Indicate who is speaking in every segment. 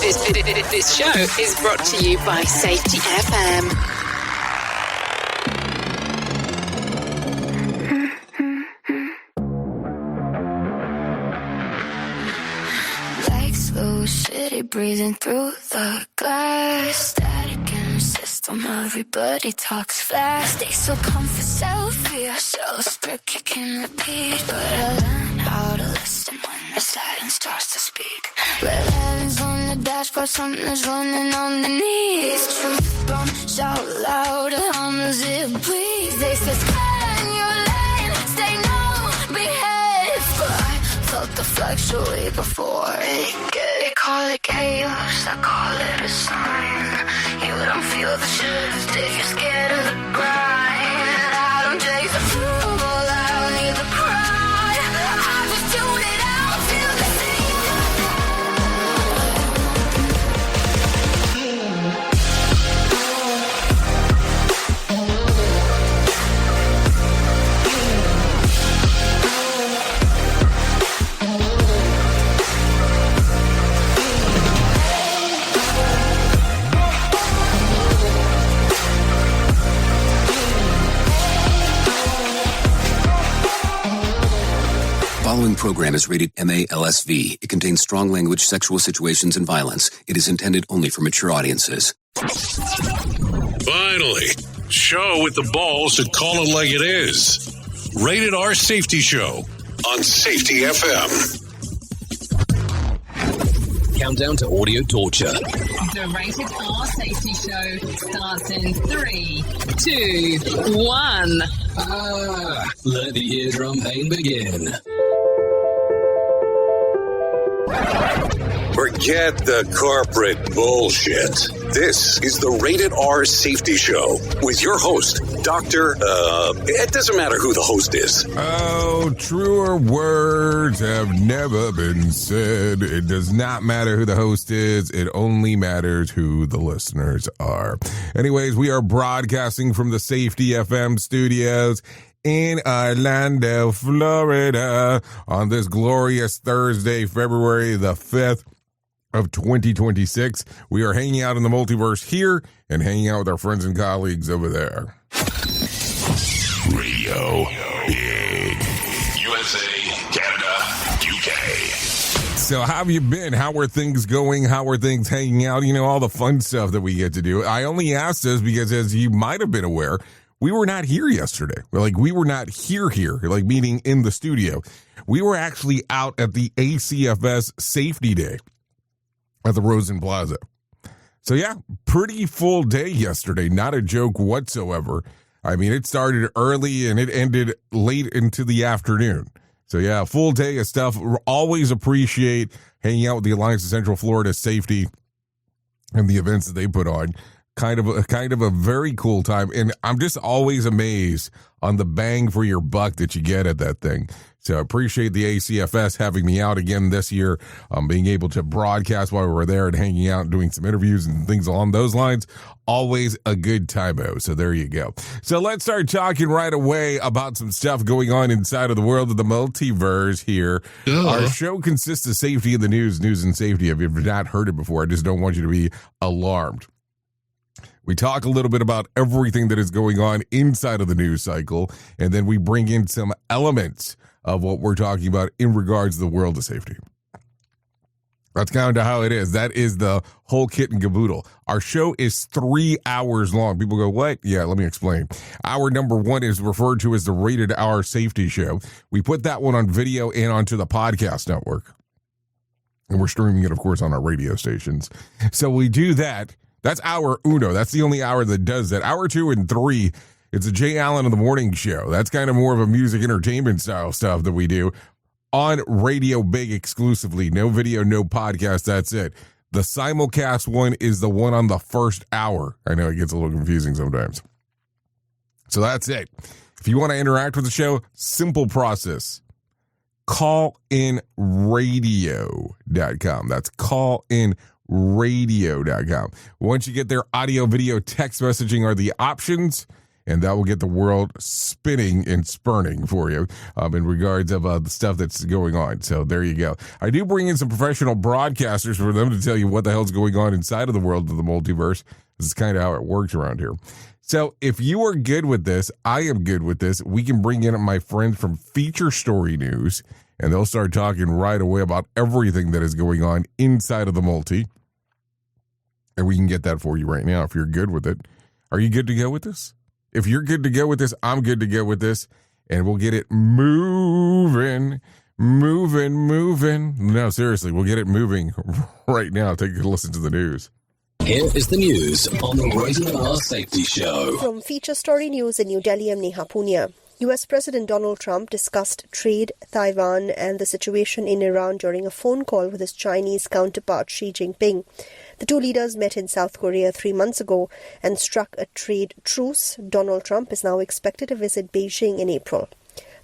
Speaker 1: This show is brought to you by Safety FM.
Speaker 2: Like slow city breathing through the glass. Static in the system, everybody talks fast. They so comfort, self-fear, self-script you can repeat. But I learned how to listen when the silence starts to speak. Red lines on the dashboard, something's running underneath. Truth bombs out loud, as it bleeds. They say, "Sky in your lane, stay no, behave." But I felt the flags way before it get. They call it chaos, I call it a sign. You don't feel the shift if you're scared of the grind. I don't chase approval, I don't need the pride. I just tune it out, feel the
Speaker 3: The following program is rated MALSV. It contains strong language, sexual situations, and violence. It is intended only for mature audiences.
Speaker 4: Finally, show with the balls to call it like it is. Rated R Safety Show on Safety FM.
Speaker 3: Countdown to audio torture.
Speaker 5: The Rated R Safety Show starts in 3, 2, 1.
Speaker 3: Let the eardrum pain begin.
Speaker 4: Forget the corporate bullshit. This is the Rated R Safety Show with your host, it doesn't matter who the host is.
Speaker 6: Oh, truer words have never been said. It does not matter who the host is. It only matters who the listeners are. Anyways, we are broadcasting from the Safety FM studios in Orlando, Florida on this glorious Thursday, February the 5th. Of 2026. We are hanging out in the multiverse here and hanging out with our friends and colleagues over there.
Speaker 4: Radio Big. USA, Canada, UK.
Speaker 6: So how have you been? How are things going? How are things hanging out? You know, all the fun stuff that we get to do. I only asked this because, as you might have been aware, we were not here yesterday. We were not here, meaning in the studio. We were actually out at the ACFS Safety Day at the Rosen Plaza. So yeah, pretty full day yesterday. Not a joke whatsoever. I mean, it started early and it ended late into the afternoon. So yeah, full day of stuff. Always appreciate hanging out with the Alliance of Central Florida Safety and the events that they put on. Kind of a very cool time. And I'm just always amazed on the bang for your buck that you get at that thing. So I appreciate the ACFS having me out again this year, being able to broadcast while we were there and hanging out and doing some interviews and things along those lines. Always a good time-o. So there you go. So let's start talking right away about some stuff going on inside of the world of the multiverse here. Our show consists of safety in the news and safety. If you've not heard it before, I just don't want you to be alarmed. We talk a little bit about everything that is going on inside of the news cycle, and then we bring in some elements of what we're talking about in regards to the world of safety. That's kind of how it is. That is the whole kit and caboodle. Our show is 3 hours long. People go, what? Yeah, let me explain. Hour number 1 is referred to as the Rated R Safety Show. We put that one on video and onto the podcast network. And we're streaming it, of course, on our radio stations. So we do that. That's hour uno. That's the only hour that does that. Hour 2 and 3, it's a Jay Allen in the Morning Show. That's kind of more of a music entertainment style stuff that we do on Radio Big exclusively. No video, no podcast. That's it. The simulcast one is the one on the first hour. I know it gets a little confusing sometimes. So that's it. If you want to interact with the show, simple process. callinradio.com. That's callinradio.com. Once you get there, audio, video, text messaging are the options. and that will get the world spinning and spurning for you in regards of the stuff that's going on. So there you go. I do bring in some professional broadcasters for them to tell you what the hell's going on inside of the world of the multiverse. This is kind of how it works around here. So if you are good with this, I am good with this. We can bring in my friends from Feature Story News, and they'll start talking right away about everything that is going on inside of the multi. And we can get that for you right now if you're good with it. Are you good to go with this? If you're good to go with this, I'm good to go with this. And we'll get it moving. No, seriously, we'll get it moving right now. Take a listen to the news.
Speaker 4: Here is the news on the Rated R Safety Show.
Speaker 7: From Feature Story News in New Delhi, I'm Neha Punia. US President Donald Trump discussed trade, Taiwan, and the situation in Iran during a phone call with his Chinese counterpart Xi Jinping. The two leaders met in South Korea 3 months ago and struck a trade truce. Donald Trump is now expected to visit Beijing in April.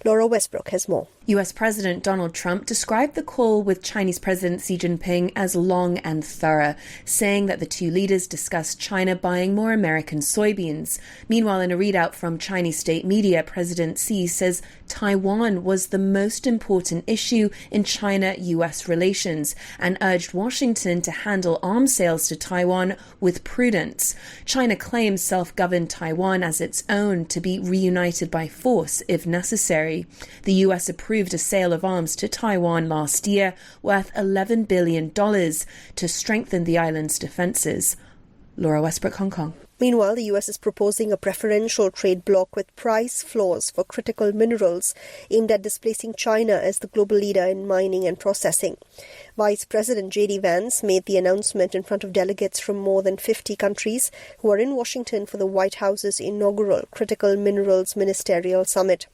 Speaker 7: Laura Westbrook has more.
Speaker 8: US President Donald Trump described the call with Chinese President Xi Jinping as long and thorough, saying that the two leaders discussed China buying more American soybeans. Meanwhile, in a readout from Chinese state media, President Xi says Taiwan was the most important issue in China-US relations and urged Washington to handle arms sales to Taiwan with prudence. China claims self-governed Taiwan as its own to be reunited by force if necessary. The US approved a sale of arms to Taiwan last year worth $11 billion to strengthen the island's defences. Laura Westbrook, Hong Kong.
Speaker 7: Meanwhile, the US is proposing a preferential trade bloc with price floors for critical minerals aimed at displacing China as the global leader in mining and processing. Vice President J.D. Vance made the announcement in front of delegates from more than 50 countries who are in Washington for the White House's inaugural Critical Minerals Ministerial Summit.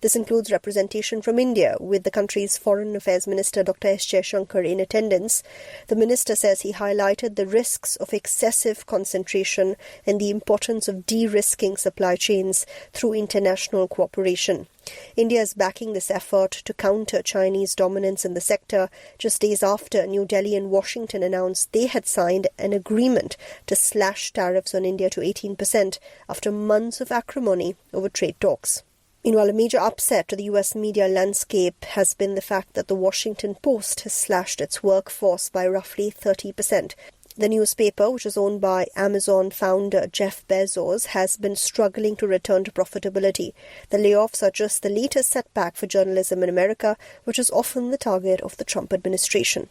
Speaker 7: This includes representation from India, with the country's Foreign Affairs Minister Dr. S. Jaishankar in attendance. The minister says he highlighted the risks of excessive concentration and the importance of de-risking supply chains through international cooperation. India is backing this effort to counter Chinese dominance in the sector, just days after New Delhi and Washington announced they had signed an agreement to slash tariffs on India to 18% after months of acrimony over trade talks. Meanwhile, a major upset to the US media landscape has been the fact that the Washington Post has slashed its workforce by roughly 30%. The newspaper, which is owned by Amazon founder Jeff Bezos, has been struggling to return to profitability. The layoffs are just the latest setback for journalism in America, which is often the target of the Trump administration.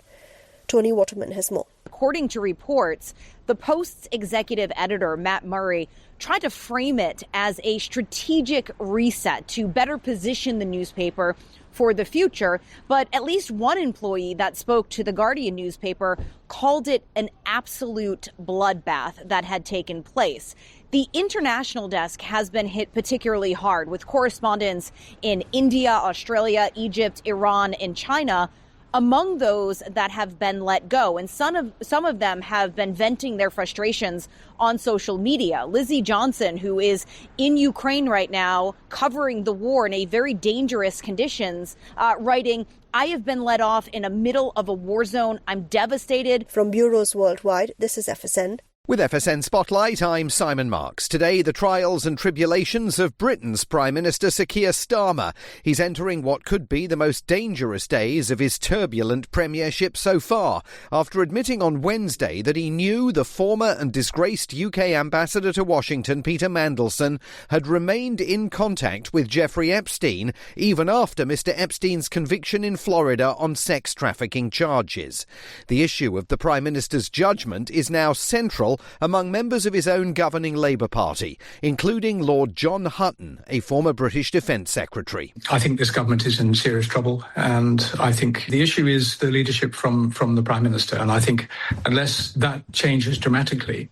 Speaker 7: Tony Waterman has more.
Speaker 9: According to reports, the Post's executive editor, Matt Murray, tried to frame it as a strategic reset to better position the newspaper for the future. But at least one employee that spoke to the Guardian newspaper called it an absolute bloodbath that had taken place. The international desk has been hit particularly hard, with correspondents in India, Australia, Egypt, Iran, and China among those that have been let go. And some of them have been venting their frustrations on social media. Lizzie Johnson, who is in Ukraine right now, covering the war in a very dangerous conditions, writing, "I have been let off in the middle of a war zone. I'm devastated."
Speaker 7: From bureaus worldwide, this is FSN.
Speaker 10: With FSN Spotlight, I'm Simon Marks. Today, the trials and tribulations of Britain's Prime Minister Sir Keir Starmer. He's entering what could be the most dangerous days of his turbulent premiership so far, after admitting on Wednesday that he knew the former and disgraced UK ambassador to Washington, Peter Mandelson, had remained in contact with Jeffrey Epstein even after Mr. Epstein's conviction in Florida on sex trafficking charges. The issue of the Prime Minister's judgment is now central among members of his own governing Labour Party, including Lord John Hutton, a former British Defence Secretary.
Speaker 11: I think this government is in serious trouble, and I think the issue is the leadership from the Prime Minister. And I think unless that changes dramatically,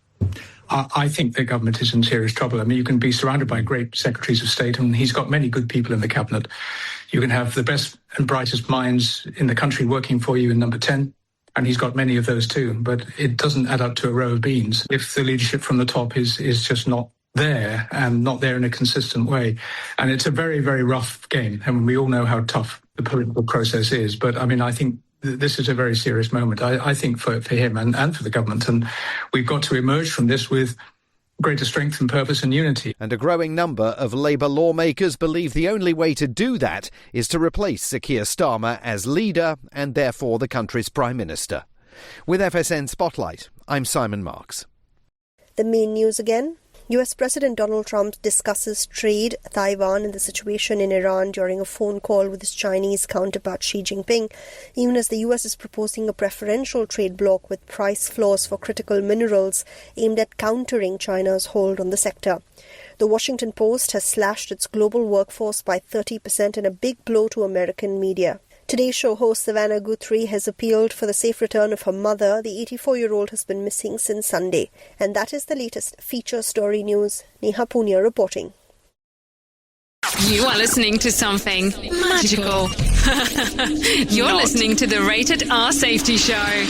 Speaker 11: I think the government is in serious trouble. I mean, you can be surrounded by great secretaries of state, and he's got many good people in the cabinet. You can have the best and brightest minds in the country working for you in number 10. And he's got many of those too, but it doesn't add up to a row of beans if the leadership from the top is just not there, and not there in a consistent way. And it's a very, very rough game. And we all know how tough the political process is. But I mean, I think this is a very serious moment, I think, for him and for the government. And we've got to emerge from this with greater strength and purpose and unity.
Speaker 10: And a growing number of Labour lawmakers believe the only way to do that is to replace Sir Keir Starmer as leader and therefore the country's Prime Minister. With FSN Spotlight, I'm Simon Marks.
Speaker 7: The main news again. US President Donald Trump discusses trade, Taiwan and the situation in Iran during a phone call with his Chinese counterpart Xi Jinping, even as the US is proposing a preferential trade bloc with price floors for critical minerals aimed at countering China's hold on the sector. The Washington Post has slashed its global workforce by 30% in a big blow to American media. Today's show host Savannah Guthrie has appealed for the safe return of her mother. The 84-year-old has been missing since Sunday. And that is the latest feature story news. Neha Punia reporting.
Speaker 1: You are listening to something magical. You're listening to the Rated R Safety Show.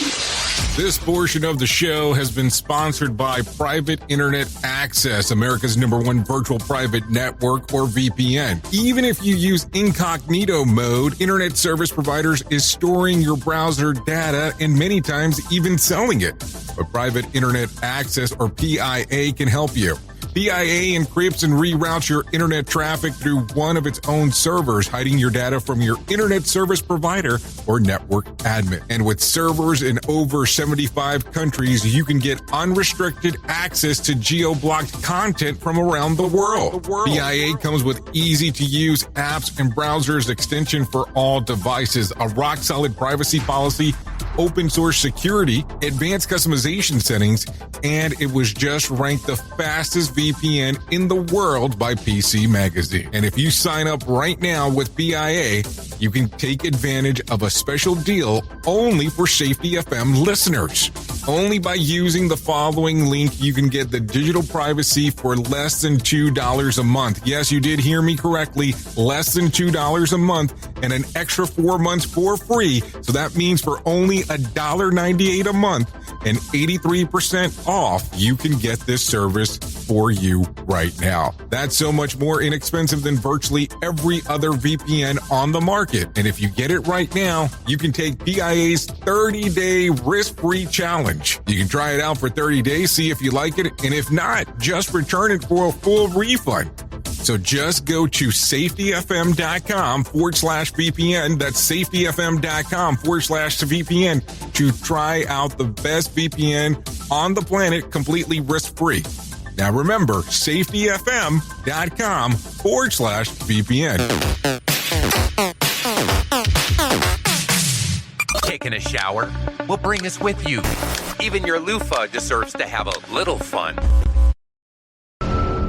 Speaker 6: This portion of the show has been sponsored by Private Internet Access, America's #1 virtual private network, or VPN. Even if you use incognito mode, internet service providers is storing your browser data and many times even selling it. But Private Internet Access, or PIA, can help you. PIA encrypts and reroutes your internet traffic through one of its own servers, hiding your data from your internet service provider or network admin. And with servers in over 75 countries, you can get unrestricted access to geo-blocked content from around the world. PIA comes with easy-to-use apps and browsers extension for all devices, a rock-solid privacy policy, open source security, advanced customization settings, and it was just ranked the fastest VPN in the world by PC Magazine. And if you sign up right now with PIA, you can take advantage of a special deal only for Safety FM listeners. Only by using the following link, you can get the digital privacy for less than $2 a month. Yes, you did hear me correctly, less than $2 a month, and an extra 4 months for free. So that means for only $1.98 a month and 83% off, you can get this service for you right now. That's so much more inexpensive than virtually every other VPN on the market. And if you get it right now, you can take PIA's 30-day risk-free challenge. You can try it out for 30 days, see if you like it, and if not, just return it for a full refund. So just go to safetyfm.com/VPN. That's safetyfm.com/VPN to try out the best VPN on the planet completely risk-free. Now remember, safetyfm.com/VPN.
Speaker 12: Taking a shower will bring us with you. Even your loofah deserves to have a little fun.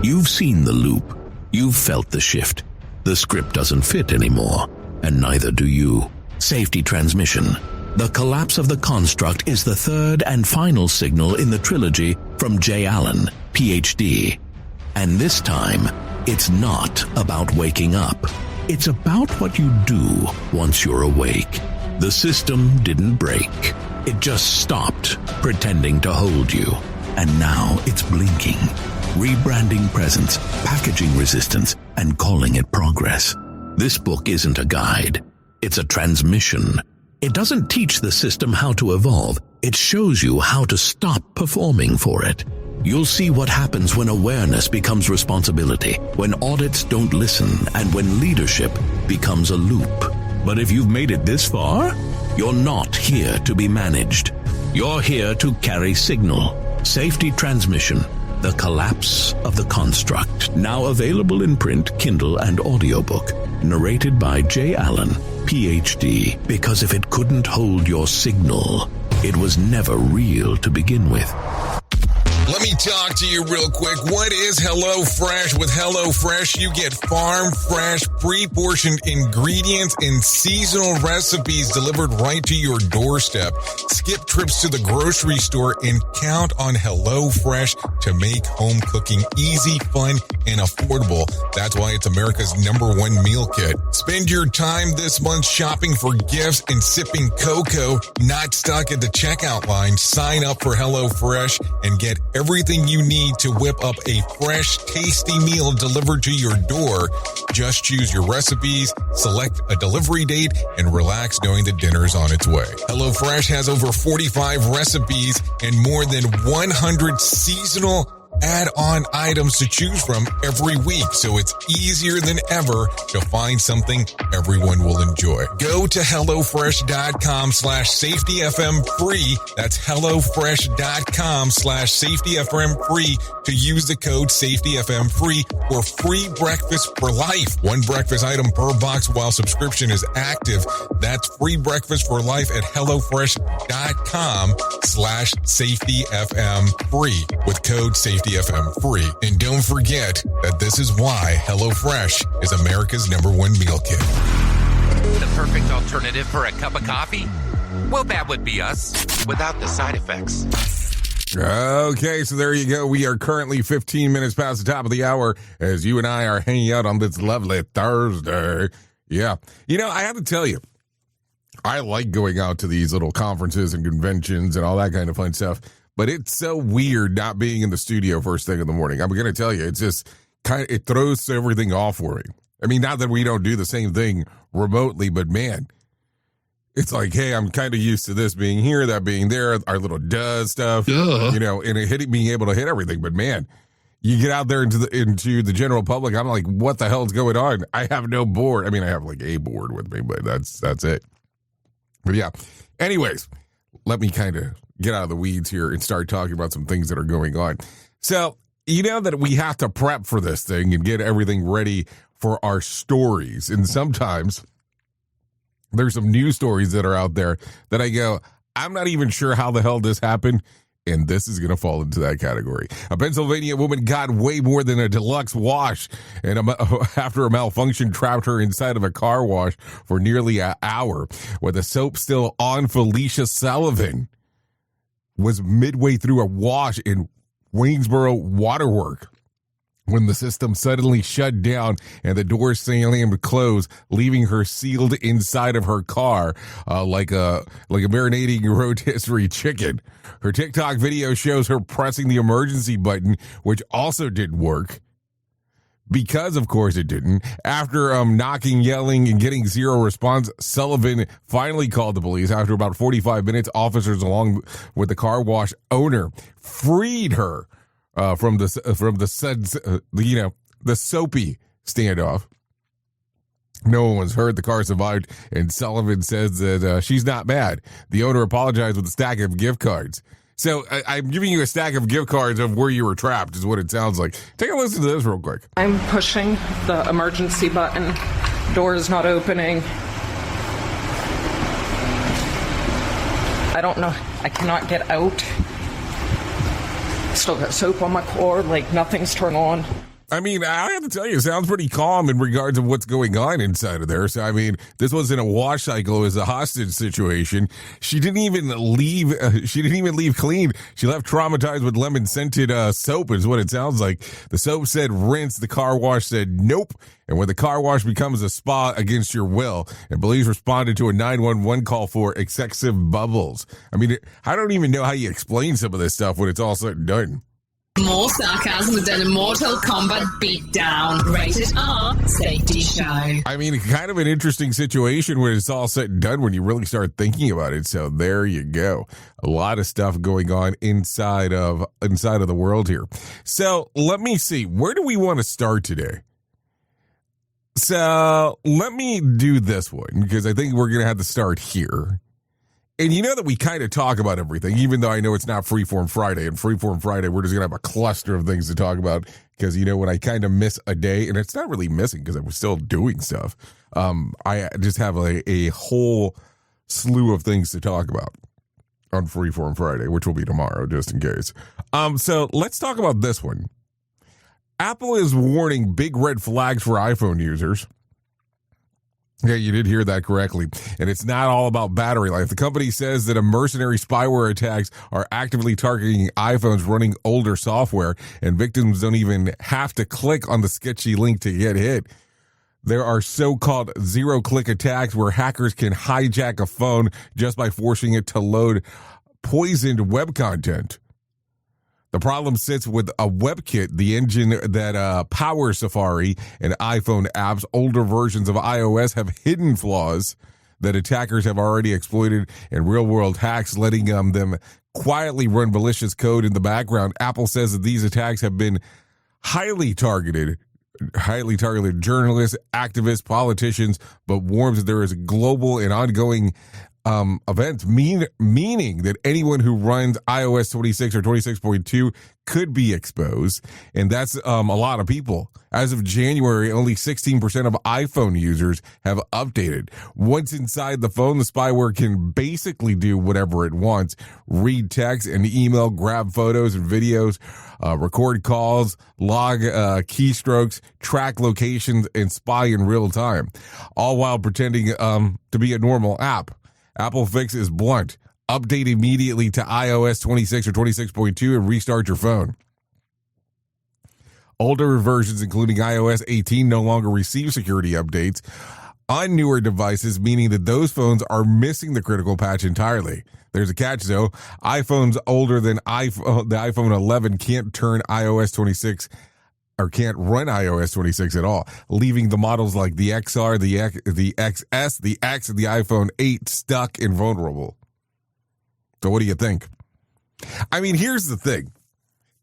Speaker 13: You've seen the loop. You've felt the shift. The script doesn't fit anymore, and neither do you. Safety transmission. The collapse of the construct is the third and final signal in the trilogy from J. Allen, PhD. And this time, it's not about waking up. It's about what you do once you're awake. The system didn't break. It just stopped pretending to hold you. And now it's blinking, rebranding presence, packaging resistance, and calling it progress. This book isn't a guide. It's a transmission. It doesn't teach the system how to evolve. It shows you how to stop performing for it. You'll see what happens when awareness becomes responsibility, when audits don't listen, and when leadership becomes a loop. But if you've made it this far, you're not here to be managed. You're here to carry signal. Safety transmission. The Collapse of the Construct. Now available in print, Kindle, and audiobook. Narrated by J. Allen, PhD. Because if it couldn't hold your signal, it was never real to begin with.
Speaker 6: Let me talk to you real quick. What is HelloFresh? With HelloFresh, you get farm fresh, pre-portioned ingredients and seasonal recipes delivered right to your doorstep. Skip trips to the grocery store and count on HelloFresh to make home cooking easy, fun, and affordable. That's why it's America's #1 meal kit. Spend your time this month shopping for gifts and sipping cocoa, not stuck at the checkout line. Sign up for HelloFresh and get everything you need to whip up a fresh, tasty meal delivered to your door. Just choose your recipes, select a delivery date, and relax knowing the dinner's on its way. HelloFresh has over 45 recipes and more than 100 seasonal add-on items to choose from every week, so it's easier than ever to find something everyone will enjoy. Go to HelloFresh.com/SafetyFM free. That's HelloFresh.com/SafetyFM free to use the code SafetyFM free for free breakfast for life. One breakfast item per box while subscription is active. That's free breakfast for life at HelloFresh.com/SafetyFM free with code SafetyFM free. And don't forget that this is why HelloFresh is America's #1 meal kit.
Speaker 12: The perfect alternative for a cup of coffee? Well, that would be us, without the side effects.
Speaker 6: Okay, so there you go. We are currently 15 minutes past the top of the hour as you and I are hanging out on this lovely Thursday. Yeah. You know, I have to tell you, I like going out to these little conferences and conventions and all that kind of fun stuff, but it's so weird not being in the studio first thing in the morning. I'm going to tell you, it's just it throws everything off for me. I mean, not that we don't do the same thing remotely, but man, it's like, hey, I'm kind of used to this being here, that being there, our little does stuff, you know, and being able to hit everything. But man, you get out there into the general public, I'm like, what the hell's going on? I have no board. I mean, I have like a board with me, but that's it. But yeah, anyways, let me kind of get out of the weeds here and start talking about some things that are going on. So, you know that we have to prep for this thing and get everything ready for our stories. And sometimes there's some news stories that are out there that I go, I'm not even sure how the hell this happened. And this is going to fall into that category. A Pennsylvania woman got way more than a deluxe wash and after a malfunction trapped her inside of a car wash for nearly an hour. With the soap still on, Felicia Sullivan was midway through a wash in Waynesboro Waterwork when the system suddenly shut down and the door slammed closed, leaving her sealed inside of her car like a marinating rotisserie chicken. Her TikTok video shows her pressing the emergency button, which also didn't work. Because, of course, it didn't. After knocking, yelling, and getting zero response, Sullivan finally called the police. After about 45 minutes, officers, along with the car wash owner, freed her from the soapy standoff. No one was hurt. The car survived, and Sullivan says that she's not mad. The owner apologized with a stack of gift cards. So I'm giving you a stack of gift cards of where you were trapped is what it sounds like. Take a listen to this real quick.
Speaker 14: I'm pushing the emergency button. Door is not opening. I don't know. I cannot get out. Still got soap on my cord, like nothing's turned on.
Speaker 6: I mean, I have to tell you, it sounds pretty calm in regards of what's going on inside of there. So, I mean, this wasn't a wash cycle. It was a hostage situation. She didn't even leave. She didn't even leave clean. She left traumatized with lemon-scented soap is what it sounds like. The soap said rinse. The car wash said nope. And when the car wash becomes a spa against your will, and police responded to a 911 call for excessive bubbles. I mean, I don't even know how you explain some of this stuff when it's all said and done.
Speaker 5: More sarcasm than a Mortal Kombat beatdown. Rated R Safety Show.
Speaker 6: I mean, kind of an interesting situation when it's all said and done when you really start thinking about it. So there you go. A lot of stuff going on inside of the world here. So let me see. Where do we want to start today? So let me do this one because I think we're going to have to start here. And you know that we kind of talk about everything, even though I know it's not Freeform Friday. And Freeform Friday, we're just going to have a cluster of things to talk about because, you know, when I kind of miss a day, and it's not really missing because I was still doing stuff, I just have a whole slew of things to talk about on Freeform Friday, which will be tomorrow, just in case. So let's talk about this one. Apple is warning big red flags for iPhone users. Yeah, you did hear that correctly. And it's not all about battery life. The company says that mercenary spyware attacks are actively targeting iPhones running older software, and victims don't even have to click on the sketchy link to get hit. There are so-called zero-click attacks where hackers can hijack a phone just by forcing it to load poisoned web content. The problem sits with a WebKit, the engine that powers Safari and iPhone apps. Older versions of iOS have hidden flaws that attackers have already exploited in real-world hacks, letting them quietly run malicious code in the background. Apple says that these attacks have been highly targeted journalists, activists, politicians, but warns that there is a global and ongoing events, meaning that anyone who runs iOS 26 or 26.2 could be exposed. And that's a lot of people. As of January, only 16% of iPhone users have updated. Once inside the phone, the spyware can basically do whatever it wants: read text and email, grab photos and videos, record calls, log keystrokes, track locations, and spy in real time, all while pretending to be a normal app. Apple fix is blunt: update immediately to iOS 26 or 26.2 and restart your phone. Older versions, including iOS 18, no longer receive security updates on newer devices, meaning that those phones are missing the critical patch entirely. There's a catch, though. iPhones older than the iPhone 11 can't turn iOS 26 or can't run iOS 26 at all, leaving the models like the XR, the XS, the X, and the iPhone 8 stuck and vulnerable. So what do you think? I mean, here's the thing.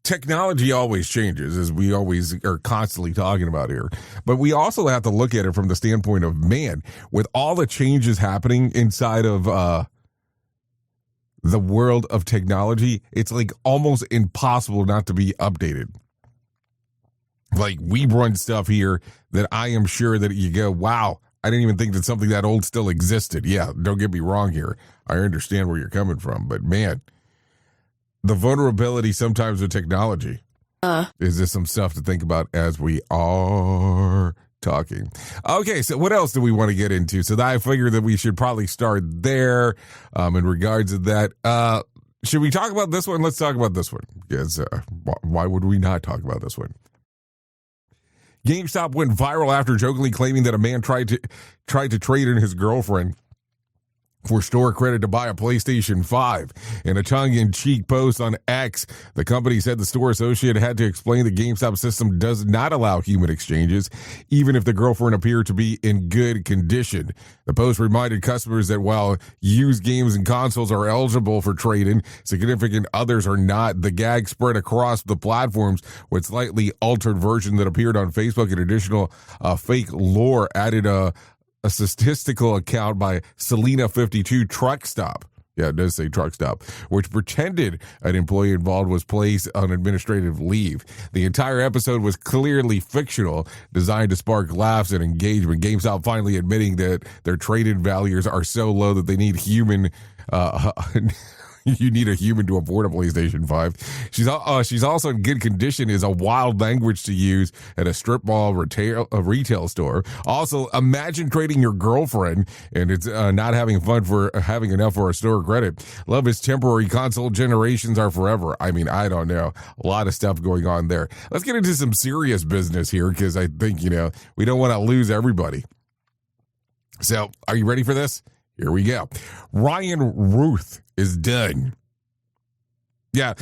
Speaker 6: Technology always changes, as we always are constantly talking about here. But we also have to look at it from the standpoint of, man, with all the changes happening inside of the world of technology, it's like almost impossible not to be updated. Like, we run stuff here that I am sure that you go, wow, I didn't even think that something that old still existed. Yeah, don't get me wrong here. I understand where you're coming from. But, man, the vulnerability sometimes with technology is just some stuff to think about as we are talking. Okay, so what else do we want to get into? So I figured that we should probably start there in regards to that. Should we talk about this one? Let's talk about this one. Because why would we not talk about this one? GameStop went viral after jokingly claiming that a man tried to trade in his girlfriend for store credit to buy a PlayStation 5. In a tongue-in-cheek post on X, the company said the store associate had to explain the GameStop system does not allow human exchanges, even if the girlfriend appeared to be in good condition. The post reminded customers that while used games and consoles are eligible for trade-in, significant others are not. The gag spread across the platforms with slightly altered version that appeared on Facebook. An additional fake lore added a statistical account by Selena52 Truck Stop. Yeah, it does say Truck Stop, which pretended an employee involved was placed on administrative leave. The entire episode was clearly fictional, designed to spark laughs and engagement. GameStop finally admitting that their trade-in values are so low that they need human you need a human to afford a PlayStation 5. She's also in good condition is a wild language to use at a strip mall retail store. Also, imagine trading your girlfriend and it's not having fun for having enough for a store credit. Love is temporary. Console generations are forever. I mean, I don't know. A lot of stuff going on there. Let's get into some serious business here because I think, we don't want to lose everybody. So, are you ready for this? Here we go. Ryan Ruth is done. Yeah,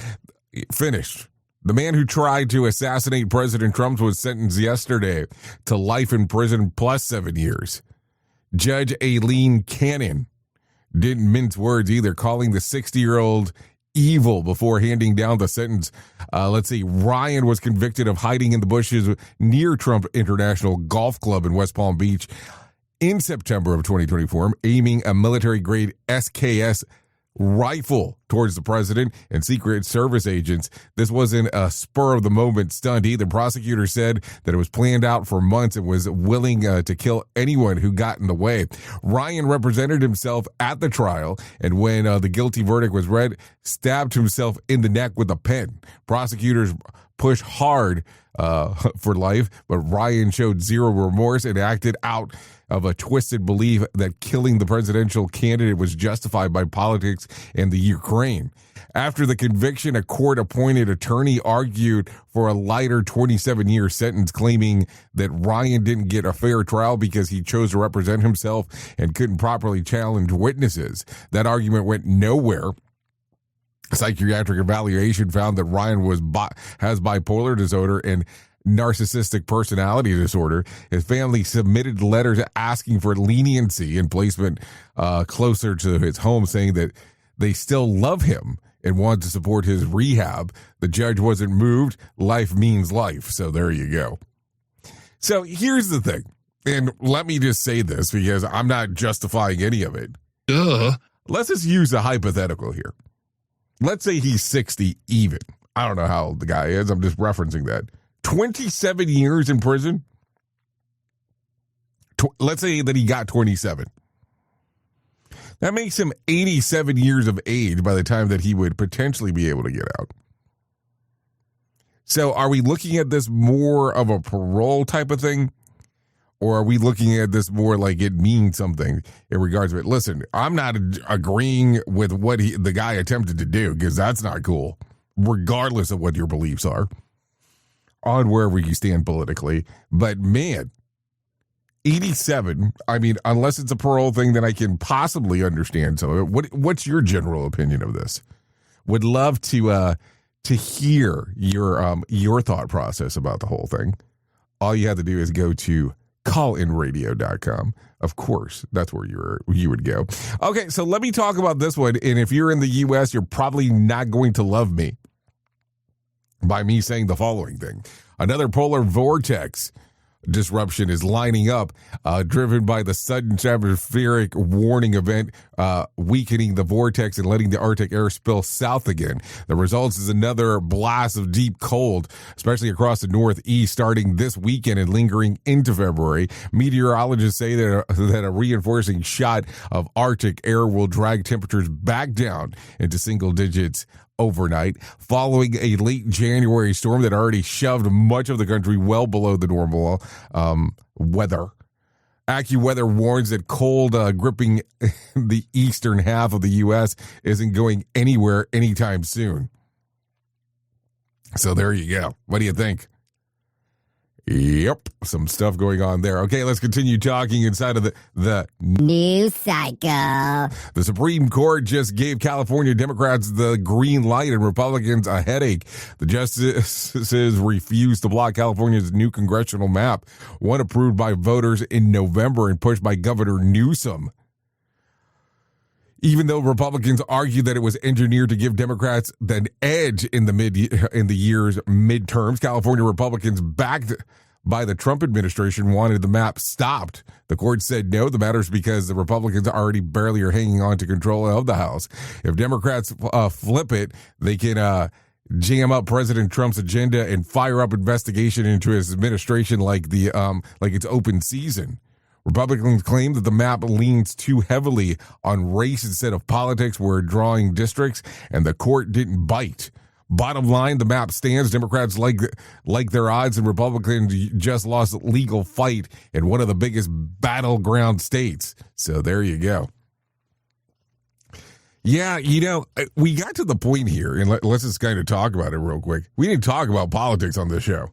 Speaker 6: finished. The man who tried to assassinate President Trump was sentenced yesterday to life in prison plus 7 years. Judge Aileen Cannon didn't mince words either, calling the 60-year-old evil before handing down the sentence. Ryan was convicted of hiding in the bushes near Trump International Golf Club in West Palm Beach in September of 2024, aiming a military-grade SKS rifle towards the president and Secret Service agents. This wasn't a spur-of-the-moment stunt either. Prosecutors said that it was planned out for months and was willing to kill anyone who got in the way. Ryan represented himself at the trial, and when the guilty verdict was read, stabbed himself in the neck with a pen. Prosecutors pushed hard for life, but Ryan showed zero remorse and acted out of a twisted belief that killing the presidential candidate was justified by politics and the Ukraine. After the conviction, a court-appointed attorney argued for a lighter 27-year sentence, claiming that Ryan didn't get a fair trial because he chose to represent himself and couldn't properly challenge witnesses. That argument went nowhere. A psychiatric evaluation found that Ryan has bipolar disorder and narcissistic personality disorder. His family submitted letters asking for leniency and placement closer to his home, saying that they still love him and wanted to support his rehab. The judge wasn't moved. Life means life. So there you go. So here's the thing. And let me just say this because I'm not justifying any of it. Let's just use a hypothetical here. Let's say he's 60 even. I don't know how old the guy is. I'm just referencing that. 27 years in prison. Let's say that he got 27. That makes him 87 years of age by the time that he would potentially be able to get out. So are we looking at this more of a parole type of thing? Or are we looking at this more like it means something in regards to it? Listen, I'm not agreeing with what the guy attempted to do because that's not cool, regardless of what your beliefs are on wherever you stand politically. But man, 87, I mean, unless it's a parole thing, then I can possibly understand. So what's your general opinion of this? Would love to hear your thought process about the whole thing. All you have to do is go to callinradio.com. Of course, that's where you would go. Okay, so let me talk about this one. And if you're in the U.S., you're probably not going to love me by me saying the following thing. Another polar vortex disruption is lining up, driven by the sudden atmospheric warning event, weakening the vortex and letting the Arctic air spill south again. The results is another blast of deep cold, especially across the Northeast, starting this weekend and lingering into February. Meteorologists say that a reinforcing shot of Arctic air will drag temperatures back down into single digits overnight, following a late January storm that already shoved much of the country well below the normal weather. AccuWeather warns that cold gripping the eastern half of the U.S. isn't going anywhere anytime soon. So there you go. What do you think? Yep, some stuff going on there. Okay, let's continue talking inside of the
Speaker 15: news cycle.
Speaker 6: The Supreme Court just gave California Democrats the green light and Republicans a headache. The justices refused to block California's new congressional map, one approved by voters in November and pushed by Governor Newsom. Even though Republicans argued that it was engineered to give Democrats an edge in the year's midterms, California Republicans backed by the Trump administration wanted the map stopped. The court said no, the matter is because the Republicans already barely are hanging on to control of the House. If Democrats flip it, they can jam up President Trump's agenda and fire up investigation into his administration like it's open season. Republicans claim that the map leans too heavily on race instead of politics where drawing districts, and the court didn't bite. Bottom line, the map stands. Democrats like their odds, and Republicans just lost a legal fight in one of the biggest battleground states. So there you go. Yeah, we got to the point here, and let's just kind of talk about it real quick. We didn't talk about politics on this show.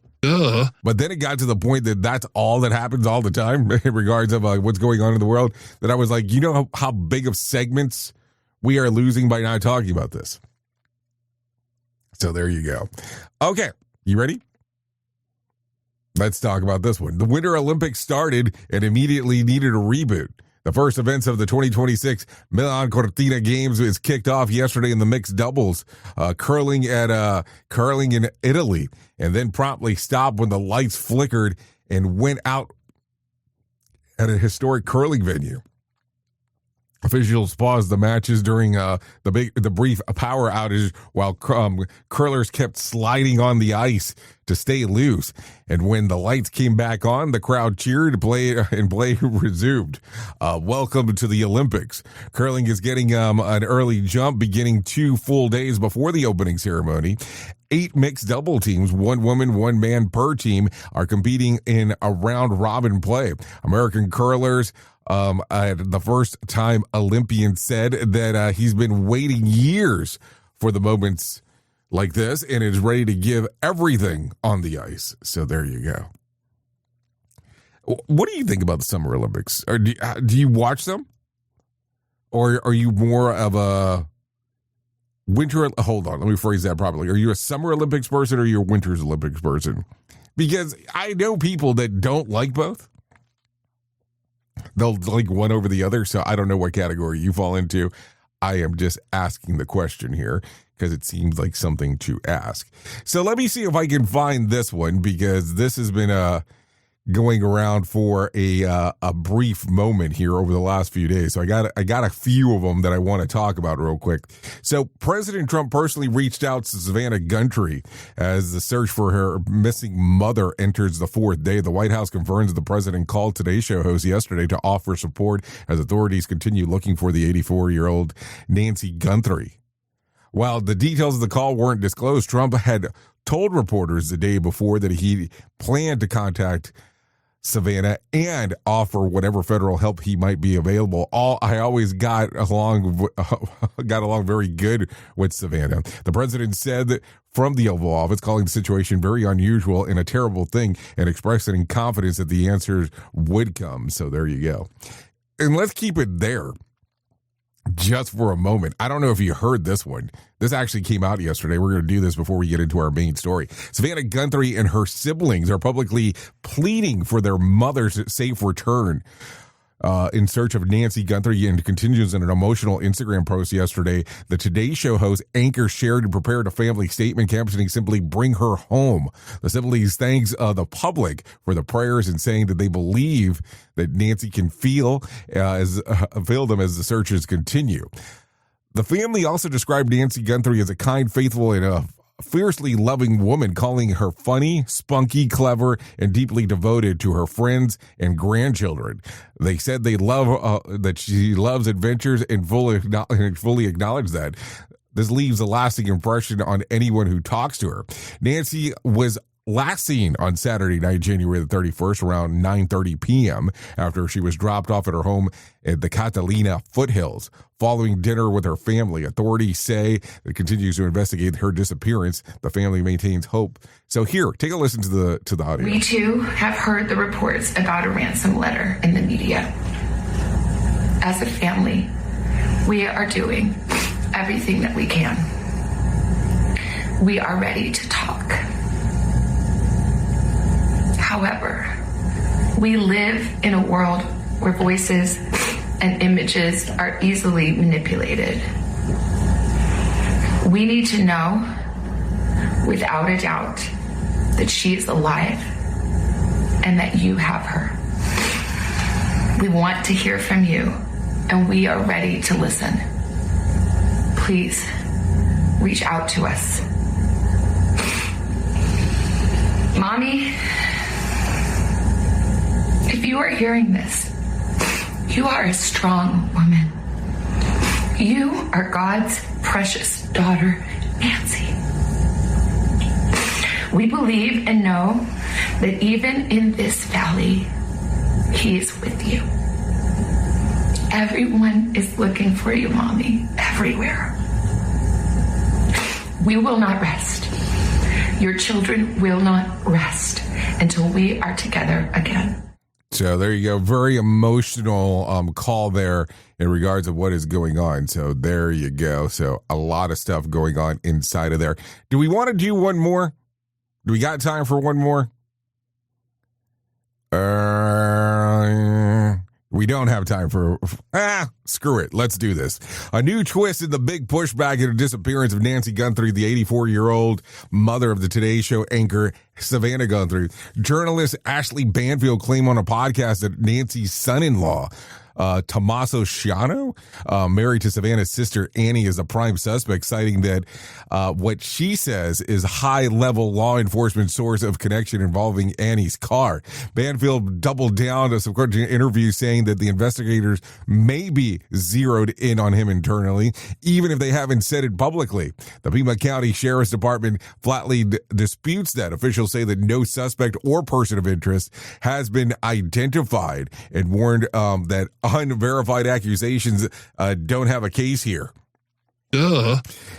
Speaker 6: But then it got to the point that that's all that happens all the time in regards of what's going on in the world, that I was like, how big of segments we are losing by not talking about this. So there you go. Okay, you ready? Let's talk about this one. The Winter Olympics started and immediately needed a reboot. The first events of the 2026 Milan Cortina Games is kicked off yesterday in the mixed doubles, curling in Italy, and then promptly stopped when the lights flickered and went out at a historic curling venue. Officials paused the matches during the brief power outage while curlers kept sliding on the ice to stay loose. And when the lights came back on, the crowd cheered, play resumed. Welcome to the Olympics. Curling is getting an early jump, beginning 2 full days before the opening ceremony. 8 mixed double teams, 1 woman, 1 man per team, are competing in a round-robin play. American curlers, the first-time Olympian, said that he's been waiting years for the moments like this and is ready to give everything on the ice. So there you go. What do you think about the Summer Olympics? Or do you watch them? Or are you more of a winter? Hold on, let me phrase that properly. Are you a Summer Olympics person or are you a Winter Olympics person? Because I know people that don't like both. They'll like one over the other. So I don't know what category you fall into. I am just asking the question here because it seems like something to ask. So let me see if I can find this one, because this has been going around for a brief moment here over the last few days. So I got a few of them that I want to talk about real quick. So President Trump personally reached out to Savannah Guthrie as the search for her missing mother enters the fourth day. The White House confirms the president called Today's Show host yesterday to offer support as authorities continue looking for the 84-year-old Nancy Guthrie. While the details of the call weren't disclosed, Trump had told reporters the day before that he planned to contact Savannah and offer whatever federal help he might be available. I always got along very good with Savannah. The president said that from the Oval Office, calling the situation very unusual and a terrible thing, and expressing confidence that the answers would come. So there you go. And let's keep it there just for a moment. I don't know if you heard this one. This actually came out yesterday. We're going to do this before we get into our main story. Savannah Guthrie and her siblings are publicly pleading for their mother's safe return in search of Nancy Guthrie, and continues in an emotional Instagram post yesterday. The Today Show host anchor shared and prepared a family statement captioning simply "Bring her home." The siblings thanks the public for the prayers and saying that they believe that Nancy can feel them as the searches continue. The family also described Nancy Guthrie as a kind, faithful, and a fiercely loving woman, calling her funny, spunky, clever, and deeply devoted to her friends and grandchildren. They said they love that she loves adventures and fully acknowledge that. This leaves a lasting impression on anyone who talks to her. Nancy was last seen on Saturday night, January the 31st, around 9:30 p.m. after she was dropped off at her home at the Catalina foothills. Following dinner with her family, authorities say it continues to investigate her disappearance. The family maintains hope. So here, take a listen to the audio.
Speaker 16: We too have heard the reports about a ransom letter in the media. As a family, we are doing everything that we can. We are ready to talk. However, we live in a world where voices and images are easily manipulated. We need to know, without a doubt, that she is alive and that you have her. We want to hear from you, and we are ready to listen. Please reach out to us. Mommy, if you are hearing this, you are a strong woman. You are God's precious daughter, Nancy. We believe and know that even in this valley, He is with you. Everyone is looking for you, Mommy, everywhere. We will not rest. Your children will not rest until we are together again.
Speaker 6: So there you go. Very emotional call there in regards of what is going on. So there you go. So a lot of stuff going on inside of there. Do we want to do one more? Do we got time for one more? We don't have time for... screw it. Let's do this. A new twist in the big pushback at the disappearance of Nancy Guthrie, the 84-year-old mother of the Today Show anchor Savannah Guthrie. Journalist Ashley Banfield claimed on a podcast that Nancy's son-in-law, Tommaso Sciano, married to Savannah's sister Annie, is a prime suspect, citing that what she says is high-level law enforcement source of connection involving Annie's car. Banfield doubled down to some interview, saying that the investigators may be zeroed in on him internally, even if they haven't said it publicly. The Pima County Sheriff's Department flatly disputes that. Officials say that no suspect or person of interest has been identified and warned that unverified accusations don't have a case here.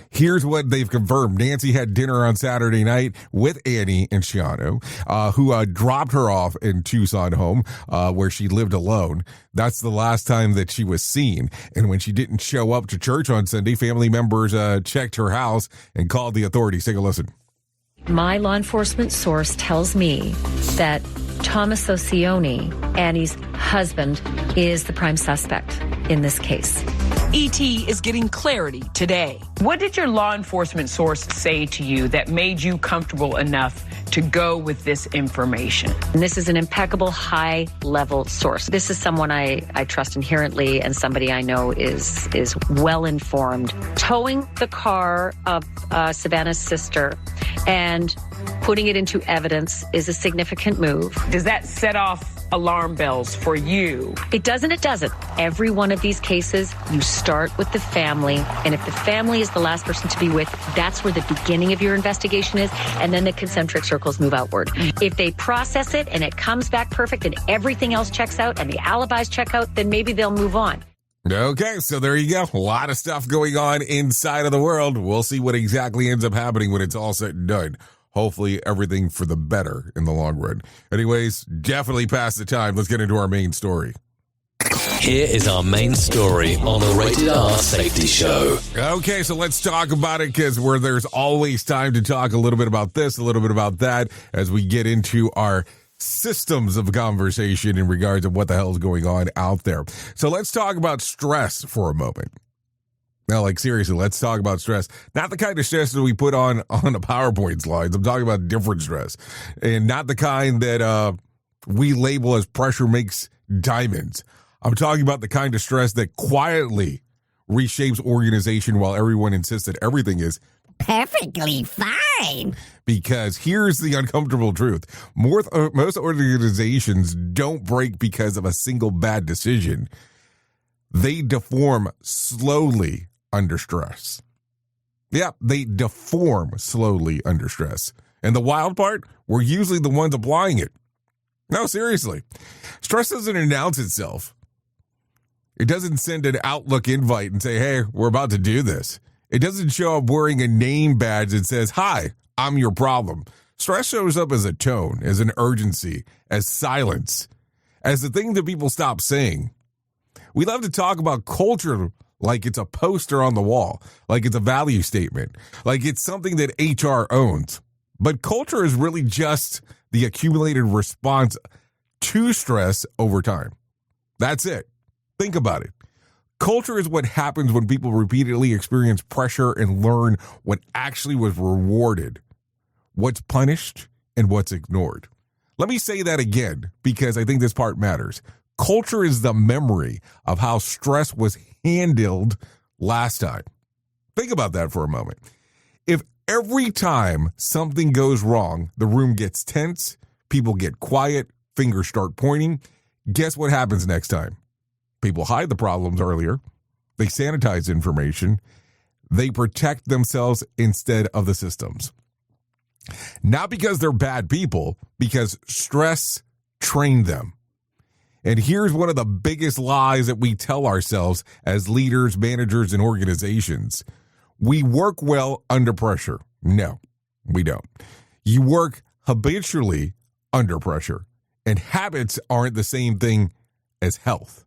Speaker 6: Here's what they've confirmed. Nancy had dinner on Saturday night with Annie and Sciano, who dropped her off in Tucson home, where she lived alone. That's the last time that she was seen. And when she didn't show up to church on Sunday, family members checked her house and called the authorities. Take a listen.
Speaker 17: My law enforcement source tells me that Tommaso Sciano, Annie's husband, is the prime suspect in this case.
Speaker 18: ET is getting clarity today.
Speaker 19: What did your law enforcement source say to you that made you comfortable enough to go with this information?
Speaker 17: And this is an impeccable high-level source. This is someone I trust inherently and somebody I know is well-informed. Towing the car of Savannah's sister and putting it into evidence is a significant move.
Speaker 19: Does that set off alarm bells for you?
Speaker 17: It doesn't. Every one of these cases, you start with the family. And if the family is the last person to be with, that's where the beginning of your investigation is. And then the concentric circles move outward. If they process it and it comes back perfect and everything else checks out and the alibis check out, then maybe they'll move on.
Speaker 6: Okay, so there you go. A lot of stuff going on inside of the world. We'll see what exactly ends up happening when it's all said and done. Hopefully everything for the better in the long run. Anyways, definitely past the time. Let's get into our main story.
Speaker 20: Here is our main story on the Rated R Safety Show.
Speaker 6: Okay, so let's talk about it because there's always time to talk a little bit about this, a little bit about that as we get into our systems of conversation in regards to what the hell is going on out there. So let's talk about stress for a moment. Now, like seriously, let's talk about stress. Not the kind of stress that we put on a PowerPoint slides. I'm talking about different stress. And not the kind that we label as pressure makes diamonds. I'm talking about the kind of stress that quietly reshapes organization while everyone insists that everything is
Speaker 15: perfectly fine.
Speaker 6: Because here's the uncomfortable truth. Most organizations don't break because of a single bad decision. They deform slowly under stress. Yeah, they deform slowly under stress. And the wild part, we're usually the ones applying it. No, seriously. Stress doesn't announce itself. It doesn't send an Outlook invite and say, hey, we're about to do this. It doesn't show up wearing a name badge that says, hi, I'm your problem. Stress shows up as a tone, as an urgency, as silence, as the thing that people stop saying. We love to talk about culture like it's a poster on the wall, like it's a value statement, like it's something that HR owns. But culture is really just the accumulated response to stress over time. That's it. Think about it. Culture is what happens when people repeatedly experience pressure and learn what actually was rewarded, what's punished, and what's ignored. Let me say that again, because I think this part matters. Culture is the memory of how stress was handled last time. Think about that for a moment. If every time something goes wrong, the room gets tense, people get quiet, fingers start pointing, guess what happens next time? People hide the problems earlier. They sanitize information. They protect themselves instead of the systems. Not because they're bad people, because stress trained them. And here's one of the biggest lies that we tell ourselves as leaders, managers, and organizations. We work well under pressure. No, we don't. You work habitually under pressure, and habits aren't the same thing as health.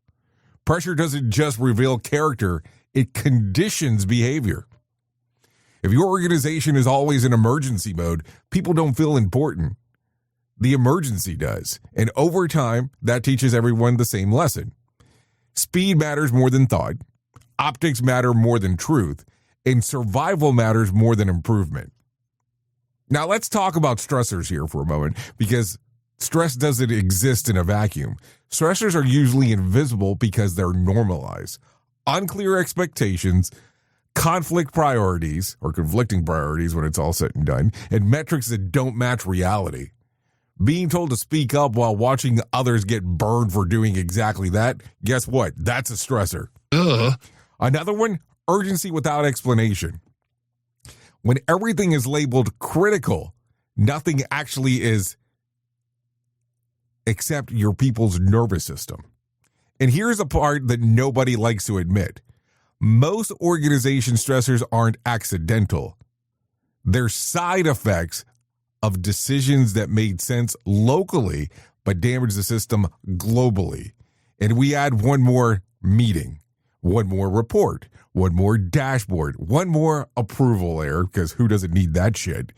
Speaker 6: Pressure doesn't just reveal character, it conditions behavior. If your organization is always in emergency mode, people don't feel important. The emergency does. And over time, that teaches everyone the same lesson. Speed matters more than thought. Optics matter more than truth. And survival matters more than improvement. Now, let's talk about stressors here for a moment, because stress doesn't exist in a vacuum. Stressors are usually invisible because they're normalized. Unclear expectations, conflicting priorities when it's all said and done, and metrics that don't match reality. Being told to speak up while watching others get burned for doing exactly that, guess what? That's a stressor. Another one, urgency without explanation. When everything is labeled critical, nothing actually is except your people's nervous system. And here's a part that nobody likes to admit. Most organization stressors aren't accidental. They're side effects of decisions that made sense locally but damaged the system globally. And we add one more meeting, one more report, one more dashboard, one more approval layer, because who doesn't need that shit?